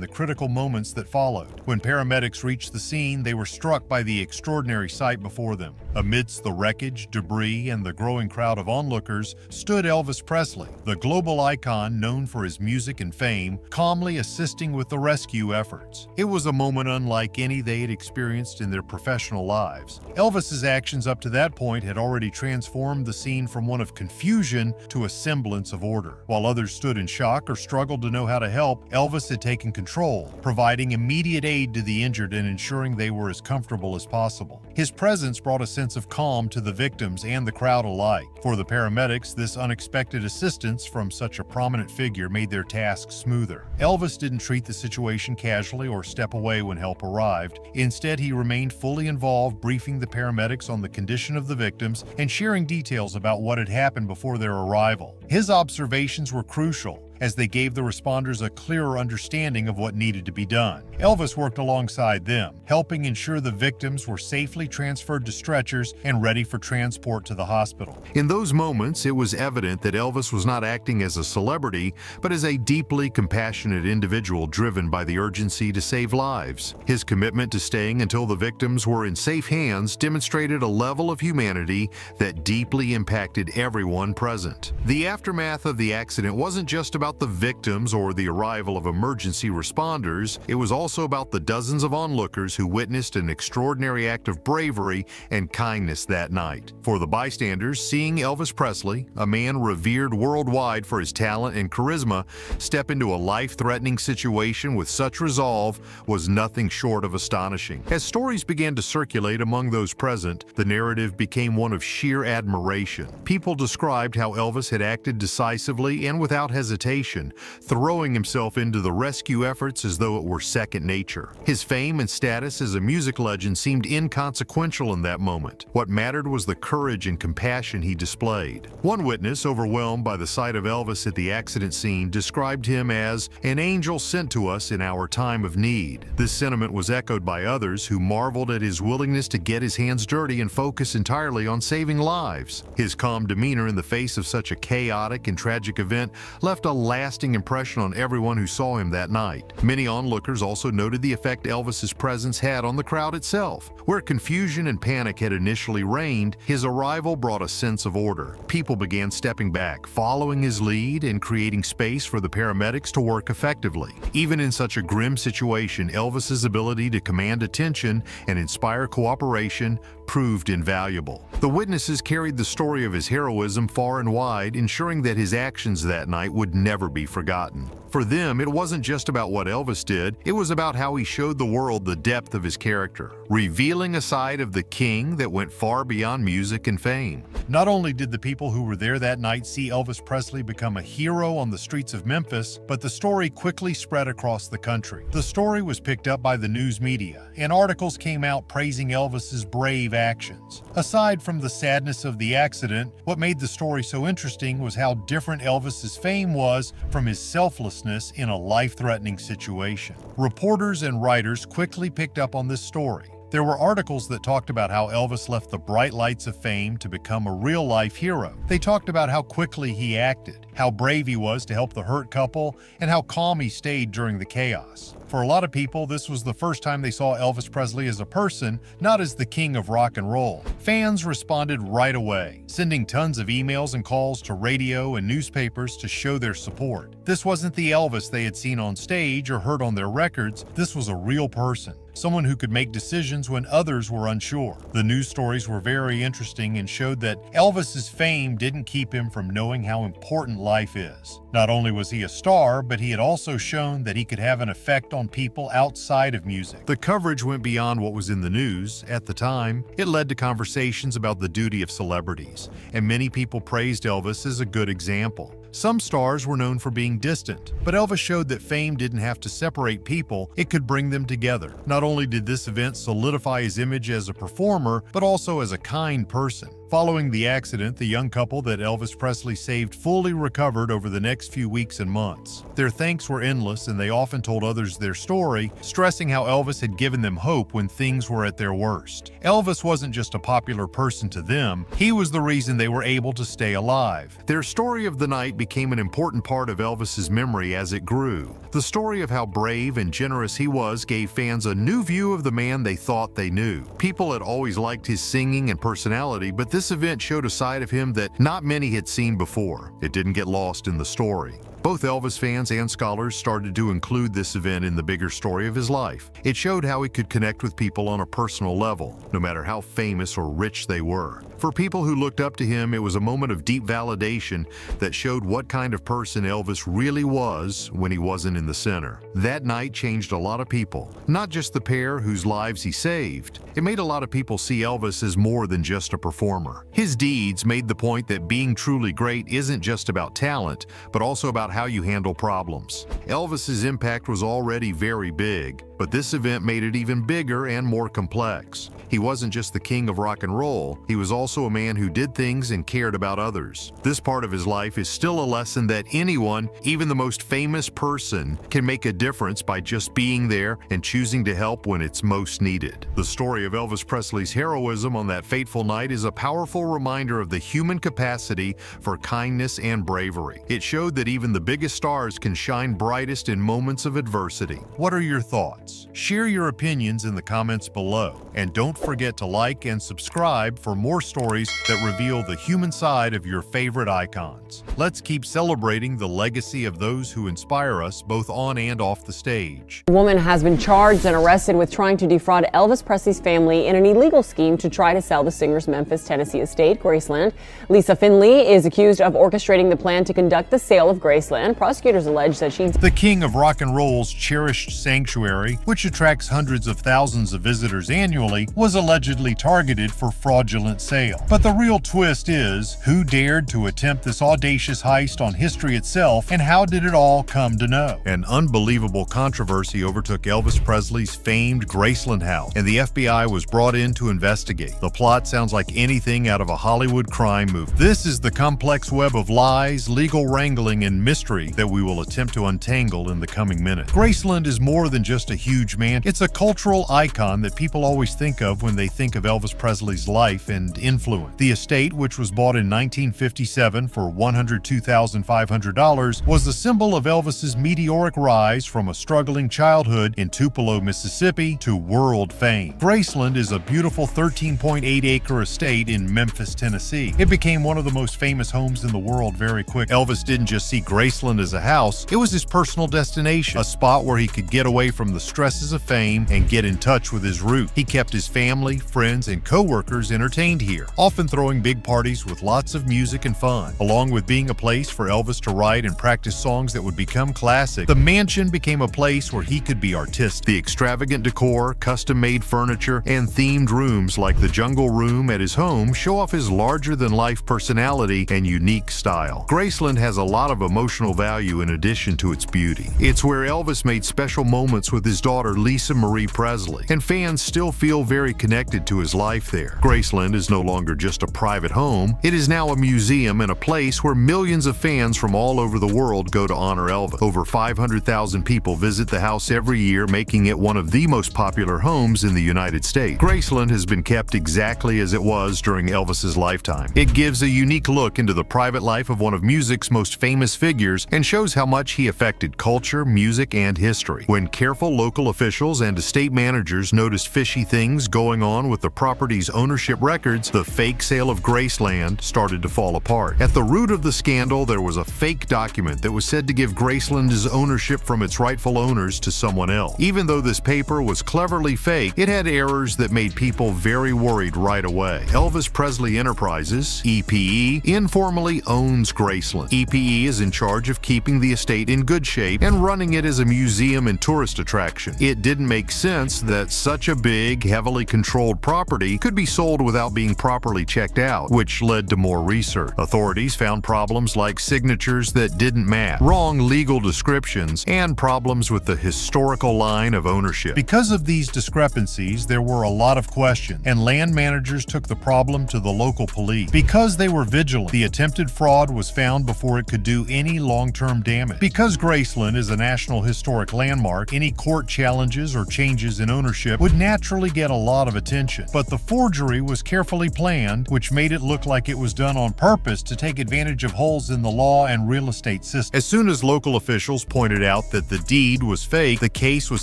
the critical moments that followed. When paramedics reached the scene, they were struck by the extraordinary sight before them. Amidst the wreckage, debris, and the growing crowd of onlookers stood Elvis Presley, the global icon known for his music and fame, calmly assisting with the rescue efforts. It was a moment unlike any they had experienced in their professional lives. Elvis's actions up to that point had already transformed the scene from one of confusion to a semblance of order. While others stood in shock or struggled to know how to help, Elvis had taken control, providing immediate aid to the injured and ensuring they were as comfortable as possible. His presence brought a sense of calm to the victims and the crowd alike. For the paramedics, this unexpected assistance from such a prominent figure made their task smoother. Elvis didn't treat the situation casually or step away when help arrived. Instead, he remained fully involved, briefing the paramedics on the condition of the victims and sharing details about what had happened before their arrival. His observations were crucial, as they gave the responders a clearer understanding of what needed to be done. Elvis worked alongside them, helping ensure the victims were safely transferred to stretchers and ready for transport to the hospital. In those moments, it was evident that Elvis was not acting as a celebrity, but as a deeply compassionate individual driven by the urgency to save lives. His commitment to staying until the victims were in safe hands demonstrated a level of humanity that deeply impacted everyone present. The aftermath of the accident wasn't just about the victims or the arrival of emergency responders, it was also about the dozens of onlookers who witnessed an extraordinary act of bravery and kindness that night. For the bystanders, seeing Elvis Presley, a man revered worldwide for his talent and charisma, step into a life-threatening situation with such resolve was nothing short of astonishing. As stories began to circulate among those present, the narrative became one of sheer admiration. People described how Elvis had acted decisively and without hesitation, devastation, throwing himself into the rescue efforts as though it were second nature. His fame and status as a music legend seemed inconsequential in that moment. What mattered was the courage and compassion he displayed. One witness, overwhelmed by the sight of Elvis at the accident scene, described him as an angel sent to us in our time of need. This sentiment was echoed by others who marveled at his willingness to get his hands dirty and focus entirely on saving lives. His calm demeanor in the face of such a chaotic and tragic event left a lasting impression on everyone who saw him that night. Many onlookers also noted the effect Elvis's presence had on the crowd itself. Where confusion and panic had initially reigned, his arrival brought a sense of order. People began stepping back, following his lead, and creating space for the paramedics to work effectively. Even in such a grim situation, Elvis's ability to command attention and inspire cooperation proved invaluable. The witnesses carried the story of his heroism far and wide, ensuring that his actions that night would never be forgotten. For them, it wasn't just about what Elvis did, it was about how he showed the world the depth of his character, revealing a side of the king that went far beyond music and fame. Not only did the people who were there that night see Elvis Presley become a hero on the streets of Memphis, but the story quickly spread across the country. The story was picked up by the news media, and articles came out praising Elvis's brave actions. Aside from the sadness of the accident, what made the story so interesting was how different Elvis's fame was from his selflessness in a life-threatening situation. Reporters and writers quickly picked up on this story. There were articles that talked about how Elvis left the bright lights of fame to become a real-life hero. They talked about how quickly he acted, how brave he was to help the hurt couple, and how calm he stayed during the chaos. For a lot of people, this was the first time they saw Elvis Presley as a person, not as the king of rock and roll. Fans responded right away, sending tons of emails and calls to radio and newspapers to show their support. This wasn't the Elvis they had seen on stage or heard on their records. This was a real person, someone who could make decisions when others were unsure. The news stories were very interesting and showed that Elvis's fame didn't keep him from knowing how important life is. Not only was he a star, but he had also shown that he could have an effect on people outside of music. The coverage went beyond what was in the news. At the time, it led to conversations about the duty of celebrities, and many people praised Elvis as a good example. Some stars were known for being distant, but Elvis showed that fame didn't have to separate people, it could bring them together. Not only did this event solidify his image as a performer, but also as a kind person. Following the accident, the young couple that Elvis Presley saved fully recovered over the next few weeks and months. Their thanks were endless, and they often told others their story, stressing how Elvis had given them hope when things were at their worst. Elvis wasn't just a popular person to them, he was the reason they were able to stay alive. Their story of the night became an important part of Elvis's memory as it grew. The story of how brave and generous he was gave fans a new view of the man they thought they knew. People had always liked his singing and personality, but this event showed a side of him that not many had seen before. It didn't get lost in the story. Both Elvis fans and scholars started to include this event in the bigger story of his life. It showed how he could connect with people on a personal level, no matter how famous or rich they were. For people who looked up to him, it was a moment of deep validation that showed what kind of person Elvis really was when he wasn't in the center. That night changed a lot of people, not just the pair whose lives he saved. It made a lot of people see Elvis as more than just a performer. His deeds made the point that being truly great isn't just about talent, but also about how you handle problems. Elvis's impact was already very big, but this event made it even bigger and more complex. He wasn't just the king of rock and roll, he was also a man who did things and cared about others. This part of his life is still a lesson that anyone, even the most famous person, can make a difference by just being there and choosing to help when it's most needed. The story of Elvis Presley's heroism on that fateful night is a powerful reminder of the human capacity for kindness and bravery. It showed that even the biggest stars can shine brightest in moments of adversity. What are your thoughts? Share your opinions in the comments below, and don't forget to like and subscribe for more stories that reveal the human side of your favorite icons. Let's keep celebrating the legacy of those who inspire us both on and off the stage. A woman has been charged and arrested with trying to defraud Elvis Presley's family in an illegal scheme to try to sell the singer's Memphis, Tennessee estate, Graceland. Lisa Finley is accused of orchestrating the plan to conduct the sale of Graceland Graceland. Prosecutors allege that she'd The King of Rock and Roll's cherished sanctuary, which attracts hundreds of thousands of visitors annually, was allegedly targeted for fraudulent sale. But the real twist is, who dared to attempt this audacious heist on history itself, and how did it all come to know? An unbelievable controversy overtook Elvis Presley's famed Graceland house, and the FBI was brought in to investigate. The plot sounds like anything out of a Hollywood crime movie. This is the complex web of lies, legal wrangling, and mystery that we will attempt to untangle in the coming minutes. Graceland is more than just a huge mansion. It's a cultural icon that people always think of when they think of Elvis Presley's life and influence. The estate, which was bought in 1957 for $102,500, was the symbol of Elvis's meteoric rise from a struggling childhood in Tupelo, Mississippi, to world fame. Graceland is a beautiful 13.8-acre estate in Memphis, Tennessee. It became one of the most famous homes in the world very quick. Elvis didn't just see Graceland as a house, it was his personal destination, a spot where he could get away from the stresses of fame and get in touch with his roots. He kept his family, friends, and co-workers entertained here, often throwing big parties with lots of music and fun. Along with being a place for Elvis to write and practice songs that would become classic, the mansion became a place where he could be artistic. The extravagant decor, custom-made furniture, and themed rooms like the Jungle Room at his home show off his larger-than-life personality and unique style. Graceland has a lot of emotional value in addition to its beauty. It's where Elvis made special moments with his daughter Lisa Marie Presley, and fans still feel very connected to his life there. Graceland is no longer just a private home, it is now a museum and a place where millions of fans from all over the world go to honor Elvis. Over 500,000 people visit the house every year, making it one of the most popular homes in the United States. Graceland has been kept exactly as it was during Elvis's lifetime. It gives a unique look into the private life of one of music's most famous figures and shows how much he affected culture, music, and history. When careful local officials and estate managers noticed fishy things going on with the property's ownership records, the fake sale of Graceland started to fall apart. At the root of the scandal, there was a fake document that was said to give Graceland's ownership from its rightful owners to someone else. Even though this paper was cleverly fake, it had errors that made people very worried right away. Elvis Presley Enterprises, EPE, informally owns Graceland. EPE is in charge of keeping the estate in good shape and running it as a museum and tourist attraction. It didn't make sense that such a big, heavily controlled property could be sold without being properly checked out, which led to more research. Authorities found problems like signatures that didn't match, wrong legal descriptions, and problems with the historical line of ownership. Because of these discrepancies, there were a lot of questions, and land managers took the problem to the local police. Because they were vigilant, the attempted fraud was found before it could do any long-term damage. Because Graceland is a National Historic Landmark, any court challenges or changes in ownership would naturally get a lot of attention. But the forgery was carefully planned, which made it look like it was done on purpose to take advantage of holes in the law and real estate system. As soon as local officials pointed out that the deed was fake, the case was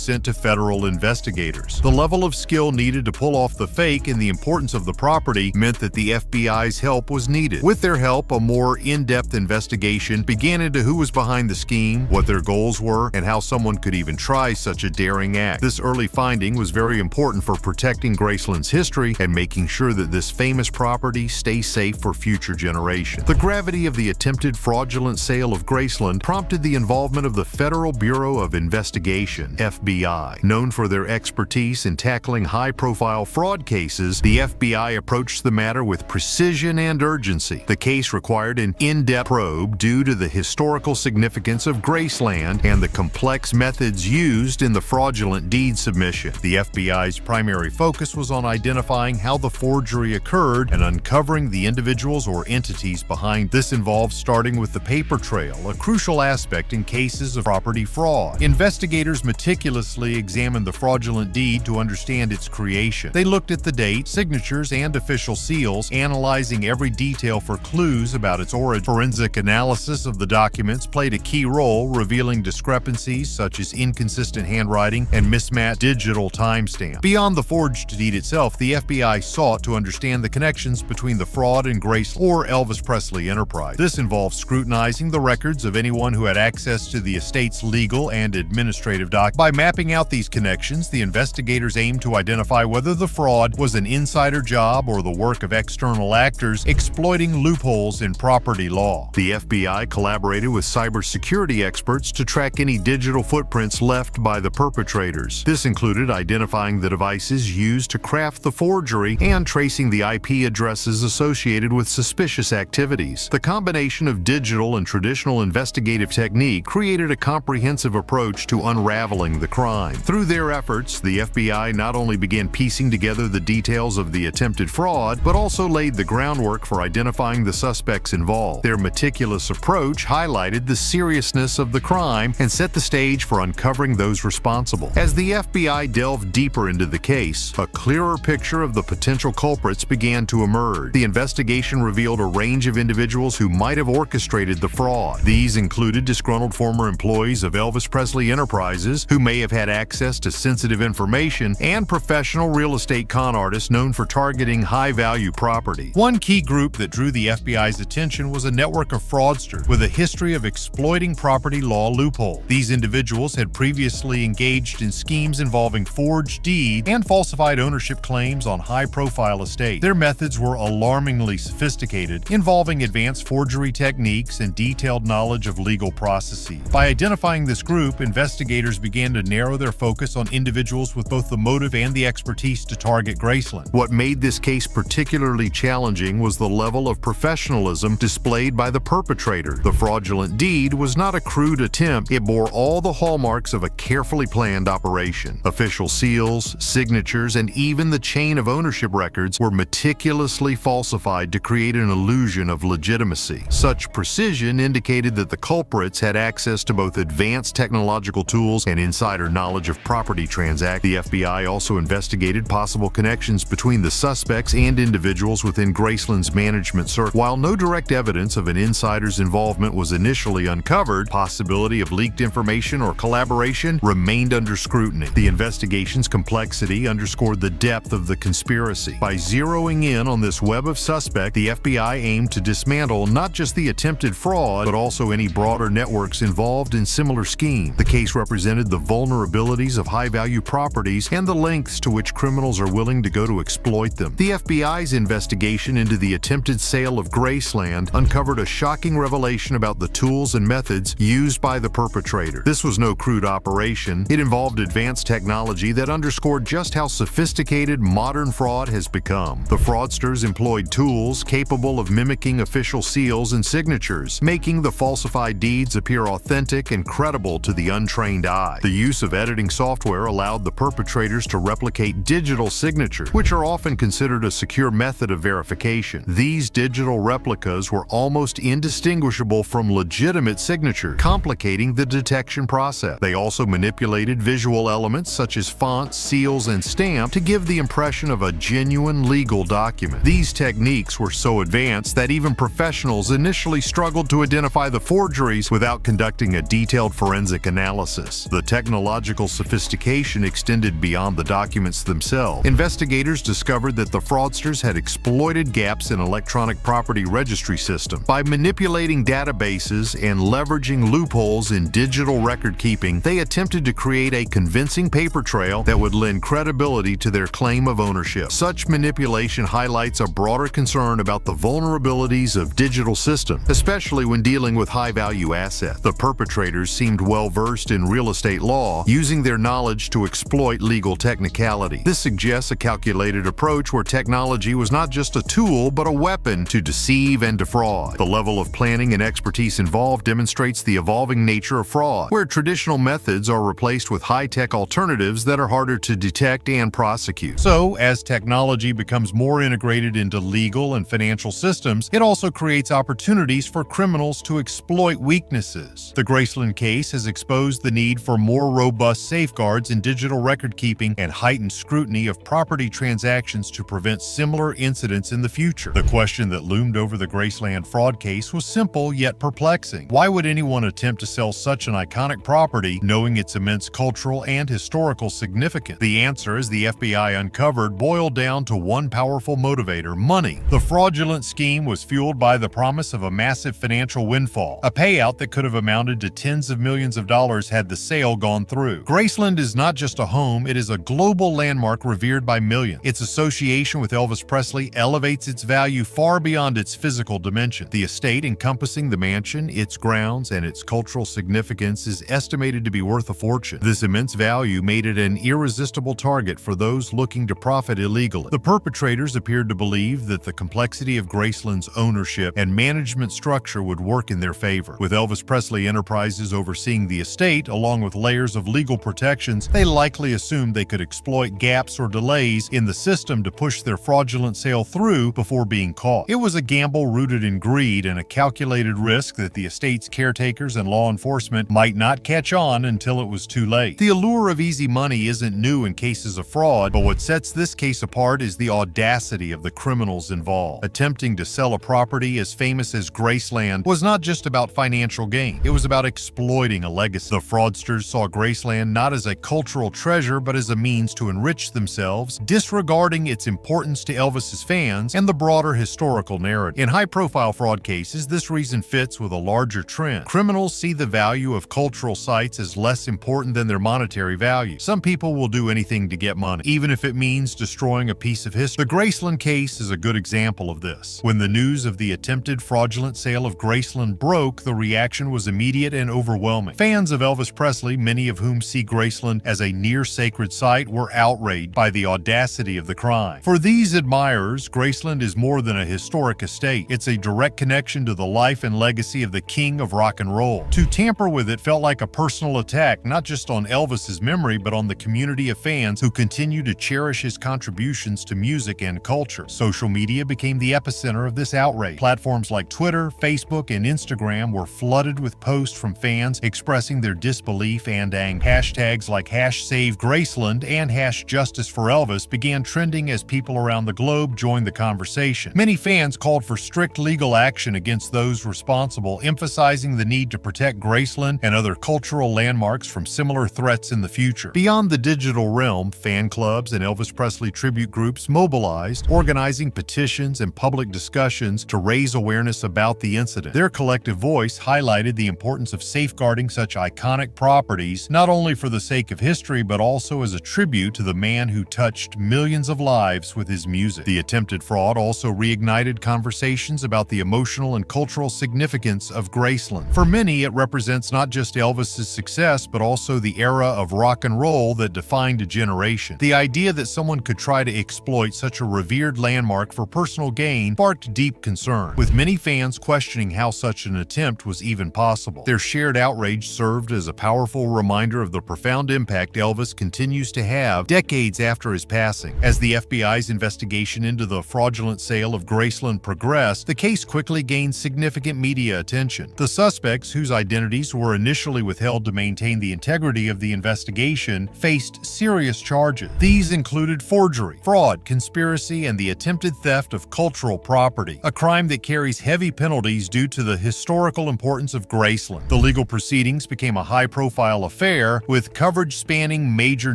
sent to federal investigators. The level of skill needed to pull off the fake and the importance of the property meant that the FBI's help was needed. With their help, a more in-depth investigation began into who was behind the scheme, what their goals were, and how someone could even try such a daring act. This early finding was very important for protecting Graceland's history and making sure that this famous property stays safe for future generations. The gravity of the attempted fraudulent sale of Graceland prompted the involvement of the Federal Bureau of Investigation, FBI. Known for their expertise in tackling high-profile fraud cases, the FBI approached the matter with precision and urgency. The case required an in-depth probe due to the historical significance of Graceland and the complex methods used in the fraudulent deed submission. The FBI's primary focus was on identifying how the forgery occurred and uncovering the individuals or entities behind. This involved starting with the paper trail, a crucial aspect in cases of property fraud. Investigators meticulously examined the fraudulent deed to understand its creation. They looked at the date, signatures, and official seals, analyzing every detail for clues about its origin. Forensic analysis of the documents played a key role, revealing discrepancies such as inconsistent handwriting and mismatched digital timestamps. Beyond the forged deed itself, the FBI sought to understand the connections between the fraud and Graceland or Elvis Presley Enterprise. This involved scrutinizing the records of anyone who had access to the estate's legal and administrative documents. By mapping out these connections, the investigators aimed to identify whether the fraud was an insider job or the work of external actors exploiting loopholes in property law. The FBI collaborated collaborated with cybersecurity experts to track any digital footprints left by the perpetrators. This included identifying the devices used to craft the forgery and tracing the IP addresses associated with suspicious activities. The combination of digital and traditional investigative technique created a comprehensive approach to unraveling the crime. Through their efforts, the FBI not only began piecing together the details of the attempted fraud, but also laid the groundwork for identifying the suspects involved. Their meticulous approach highlighted the seriousness of the crime and set the stage for uncovering those responsible. As the FBI delved deeper into the case, a clearer picture of the potential culprits began to emerge. The investigation revealed a range of individuals who might have orchestrated the fraud. These included disgruntled former employees of Elvis Presley Enterprises who may have had access to sensitive information, and professional real estate con artists known for targeting high-value property. One key group that drew the FBI's attention was a network of fraudsters with a history of exploiting property law loopholes. These individuals had previously engaged in schemes involving forged deeds and falsified ownership claims on high-profile estates. Their methods were alarmingly sophisticated, involving advanced forgery techniques and detailed knowledge of legal processes. By identifying this group, investigators began to narrow their focus on individuals with both the motive and the expertise to target Graceland. What made this case particularly challenging was the level of professionalism displayed by the perpetrator. The fraudulent deed was not a crude attempt, it bore all the hallmarks of a carefully planned operation. Official seals, signatures, and even the chain of ownership records were meticulously falsified to create an illusion of legitimacy. Such precision indicated that the culprits had access to both advanced technological tools and insider knowledge of property transactions. The FBI also investigated possible connections between the suspects and individuals within Graceland's management circle. While no direct evidence of an insider's involvement was initially uncovered, possibility of leaked information or collaboration remained under scrutiny. The investigation's complexity underscored the depth of the conspiracy. By zeroing in on this web of suspects, the FBI aimed to dismantle not just the attempted fraud, but also any broader networks involved in similar schemes. The case represented the vulnerabilities of high-value properties and the lengths to which criminals are willing to go to exploit them. The FBI's investigation into the attempted sale of Graceland uncovered a shocking revelation about the tools and methods used by the perpetrator. This was no crude operation. It involved advanced technology that underscored just how sophisticated modern fraud has become. The fraudsters employed tools capable of mimicking official seals and signatures, making the falsified deeds appear authentic and credible to the untrained eye. The use of editing software allowed the perpetrators to replicate digital signatures, which are often considered a secure method of verification. These digital replicas were almost indistinguishable from legitimate signatures, complicating the detection process. They also manipulated visual elements such as fonts, seals, and stamps to give the impression of a genuine legal document. These techniques were so advanced that even professionals initially struggled to identify the forgeries without conducting a detailed forensic analysis. The technological sophistication extended beyond the documents themselves. Investigators discovered that the fraudsters had exploited gaps in electronic property registry systems. By manipulating databases and leveraging loopholes in digital record keeping, they attempted to create a convincing paper trail that would lend credibility to their claim of ownership. Such manipulation highlights a broader concern about the vulnerabilities of digital systems, especially when dealing with high-value assets. The perpetrators seemed well-versed in real estate law, using their knowledge to exploit legal technicality. This suggests a calculated approach where technology was not just a tool, but a weapon to deceive and defraud. The level of planning and expertise involved demonstrates the evolving nature of fraud, where traditional methods are replaced with high-tech alternatives that are harder to detect and prosecute. So, as technology becomes more integrated into legal and financial systems, it also creates opportunities for criminals to exploit weaknesses. The Graceland case has exposed the need for more robust safeguards in digital record keeping and heightened scrutiny of property transactions to prevent similar incidents in the future. The question that loomed over the Graceland fraud case was simple yet perplexing. Why would anyone attempt to sell such an iconic property knowing its immense cultural and historical significance? The answer, as the FBI uncovered, boiled down to one powerful motivator: money. The fraudulent scheme was fueled by the promise of a massive financial windfall, a payout that could have amounted to tens of millions of dollars had the sale gone through. Graceland is not just a home, it is a global landmark revered by millions. Its association with Elvis Presley elevates its value far beyond its physical dimension. The estate, encompassing the mansion mansion, its grounds, and its cultural significance is estimated to be worth a fortune. This immense value made it an irresistible target for those looking to profit illegally. The perpetrators appeared to believe that the complexity of Graceland's ownership and management structure would work in their favor. With Elvis Presley Enterprises overseeing the estate, along with layers of legal protections, they likely assumed they could exploit gaps or delays in the system to push their fraudulent sale through before being caught. It was a gamble rooted in greed and a calculated risk that the estate's caretakers and law enforcement might not catch on until it was too late. The allure of easy money isn't new in cases of fraud, but what sets this case apart is the audacity of the criminals involved. Attempting to sell a property as famous as Graceland was not just about financial gain. It was about exploiting a legacy. The fraudsters saw Graceland not as a cultural treasure, but as a means to enrich themselves, disregarding its importance to Elvis's fans and the broader historical narrative. In high-profile fraud cases, this reason fits with a larger trend. Criminals see the value of cultural sites as less important than their monetary value. Some people will do anything to get money, even if it means destroying a piece of history. The Graceland case is a good example of this. When the news of the attempted fraudulent sale of Graceland broke, the reaction was immediate and overwhelming. Fans of Elvis Presley, many of whom see Graceland as a near-sacred site, were outraged by the audacity of the crime. For these admirers, Graceland is more than a historic estate. It's a direct connection to the life and legacy of the king of rock and roll. To tamper with it felt like a personal attack, not just on Elvis's memory, but on the community of fans who continue to cherish his contributions to music and culture. Social media became the epicenter of this outrage. Platforms like Twitter, Facebook, and Instagram were flooded with posts from fans expressing their disbelief and anger. Hashtags like #SaveGraceland and #JusticeForElvis began trending as people around the globe joined the conversation. Many fans called for strict legal action against those responsible, emphasizing the need to protect Graceland and other cultural landmarks from similar threats in the future. Beyond the digital realm, fan clubs and Elvis Presley tribute groups mobilized, organizing petitions and public discussions to raise awareness about the incident. Their collective voice highlighted the importance of safeguarding such iconic properties, not only for the sake of history, but also as a tribute to the man who touched millions of lives with his music. The attempted fraud also reignited conversations about the emotional and cultural significance of Graceland. For many, it represents not just Elvis's success, but also the era of rock and roll that defined a generation. The idea that someone could try to exploit such a revered landmark for personal gain sparked deep concern, with many fans questioning how such an attempt was even possible. Their shared outrage served as a powerful reminder of the profound impact Elvis continues to have decades after his passing. As the FBI's investigation into the fraudulent sale of Graceland progressed, the case quickly gained significant media attention. The suspects, whose identities were initially withheld to maintain the integrity of the investigation, faced serious charges. These included forgery, fraud, conspiracy, and the attempted theft of cultural property, a crime that carries heavy penalties due to the historical importance of Graceland. The legal proceedings became a high-profile affair, with coverage spanning major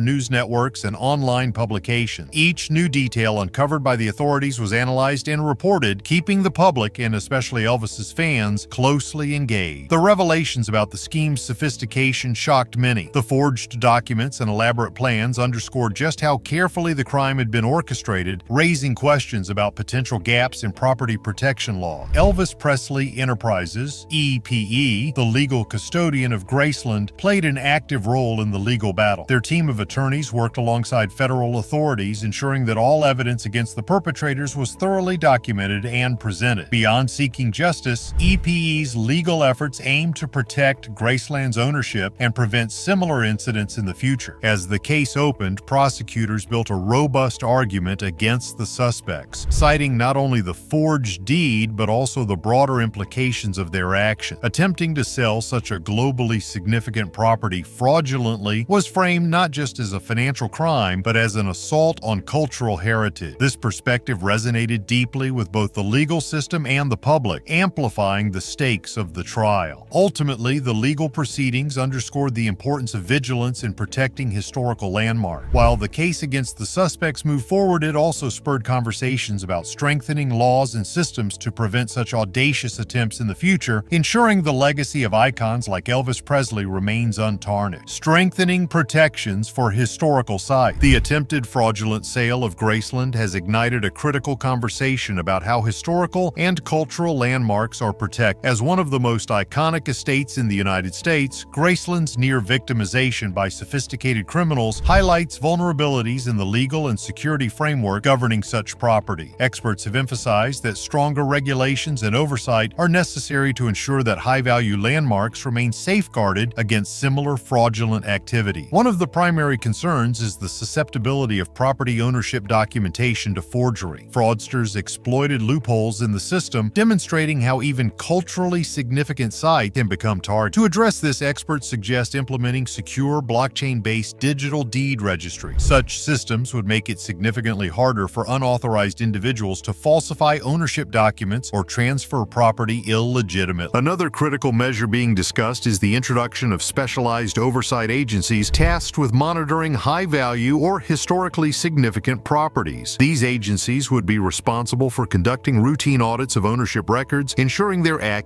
news networks and online publications. Each new detail uncovered by the authorities was analyzed and reported, keeping the public, and especially Elvis's fans, closely engaged. The revelations about the scheme's sophistication shocked many. The forged documents and elaborate plans underscored just how carefully the crime had been orchestrated, raising questions about potential gaps in property protection law. Elvis Presley Enterprises, EPE, the legal custodian of Graceland, played an active role in the legal battle. Their team of attorneys worked alongside federal authorities, ensuring that all evidence against the perpetrators was thoroughly documented and presented. Beyond seeking justice, EPE's legal efforts aimed to protect Graceland's ownership and prevent similar incidents in the future. As the case opened, prosecutors built a robust argument against the suspects, citing not only the forged deed, but also the broader implications of their action. Attempting to sell such a globally significant property fraudulently was framed not just as a financial crime, but as an assault on cultural heritage. This perspective resonated deeply with both the legal system and the public, amplifying the stakes of the trial. Ultimately, the legal proceedings underscored the importance of vigilance in protecting historical landmarks. While the case against the suspects moved forward, it also spurred conversations about strengthening laws and systems to prevent such audacious attempts in the future, ensuring the legacy of icons like Elvis Presley remains untarnished. Strengthening protections for historical sites. The attempted fraudulent sale of Graceland has ignited a critical conversation about how historical and cultural landmarks are protected. As one of the most iconic estates in the United States, Graceland's near victimization by sophisticated criminals highlights vulnerabilities in the legal and security framework governing such property. Experts have emphasized that stronger regulations and oversight are necessary to ensure that high-value landmarks remain safeguarded against similar fraudulent activity. One of the primary concerns is the susceptibility of property ownership documentation to forgery. Fraudsters exploited loopholes in the system, demonstrating how even culturally significant sites can become targeted. To address this, experts suggest implementing secure blockchain-based digital deed registry. Such systems would make it significantly harder for unauthorized individuals to falsify ownership documents or transfer property illegitimately. Another critical measure being discussed is the introduction of specialized oversight agencies tasked with monitoring high-value or historically significant properties. These agencies would be responsible for conducting routine audits of ownership records, ensuring their accuracy,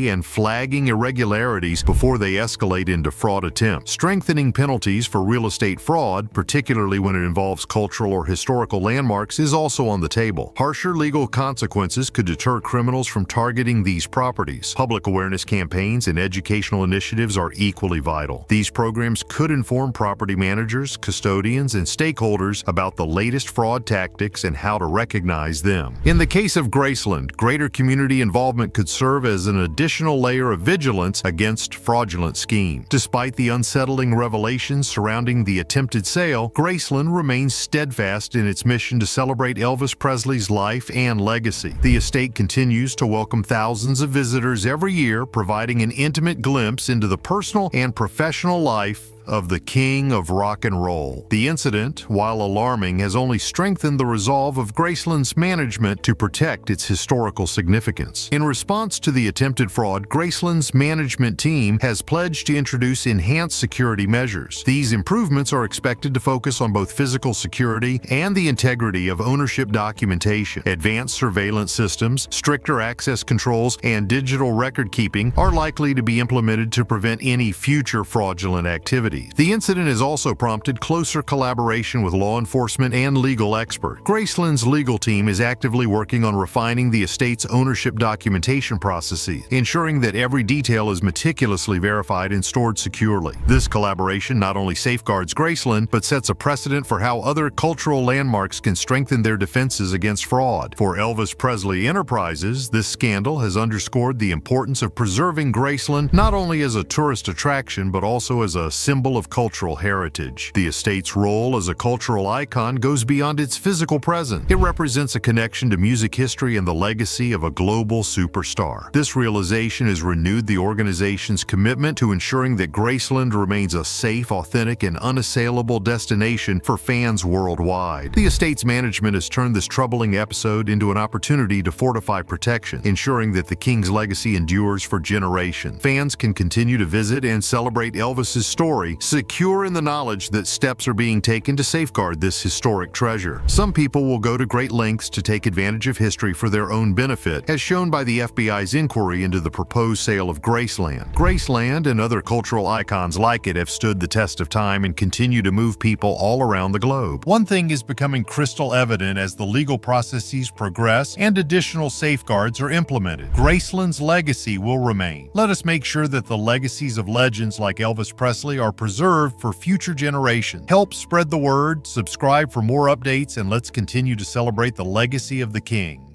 and flagging irregularities before they escalate into fraud attempts. Strengthening penalties for real estate fraud, particularly when it involves cultural or historical landmarks, is also on the table. Harsher legal consequences could deter criminals from targeting these properties. Public awareness campaigns and educational initiatives are equally vital. These programs could inform property managers, custodians, and stakeholders about the latest fraud tactics and how to recognize them. In the case of Graceland, greater community involvement could serve as an additional layer of vigilance against fraudulent schemes. Despite the unsettling revelations surrounding the attempted sale, Graceland remains steadfast in its mission to celebrate Elvis Presley's life and legacy. The estate continues to welcome thousands of visitors every year, providing an intimate glimpse into the personal and professional life of the King of Rock and Roll. The incident, while alarming, has only strengthened the resolve of Graceland's management to protect its historical significance. In response to the attempted fraud, Graceland's management team has pledged to introduce enhanced security measures. These improvements are expected to focus on both physical security and the integrity of ownership documentation. Advanced surveillance systems, stricter access controls, and digital record keeping are likely to be implemented to prevent any future fraudulent activity. The incident has also prompted closer collaboration with law enforcement and legal experts. Graceland's legal team is actively working on refining the estate's ownership documentation processes, ensuring that every detail is meticulously verified and stored securely. This collaboration not only safeguards Graceland, but sets a precedent for how other cultural landmarks can strengthen their defenses against fraud. For Elvis Presley Enterprises, this scandal has underscored the importance of preserving Graceland not only as a tourist attraction, but also as a symbol of cultural heritage. The estate's role as a cultural icon goes beyond its physical presence. It represents a connection to music history and the legacy of a global superstar. This realization has renewed the organization's commitment to ensuring that Graceland remains a safe, authentic, and unassailable destination for fans worldwide. The estate's management has turned this troubling episode into an opportunity to fortify protection, ensuring that the King's legacy endures for generations. Fans can continue to visit and celebrate Elvis's story, secure in the knowledge that steps are being taken to safeguard this historic treasure. Some people will go to great lengths to take advantage of history for their own benefit, as shown by the FBI's inquiry into the proposed sale of Graceland. Graceland and other cultural icons like it have stood the test of time and continue to move people all around the globe. One thing is becoming crystal evident as the legal processes progress and additional safeguards are implemented. Graceland's legacy will remain. Let us make sure that the legacies of legends like Elvis Presley are preserved for future generations. Help spread the word, subscribe for more updates, and let's continue to celebrate the legacy of the King.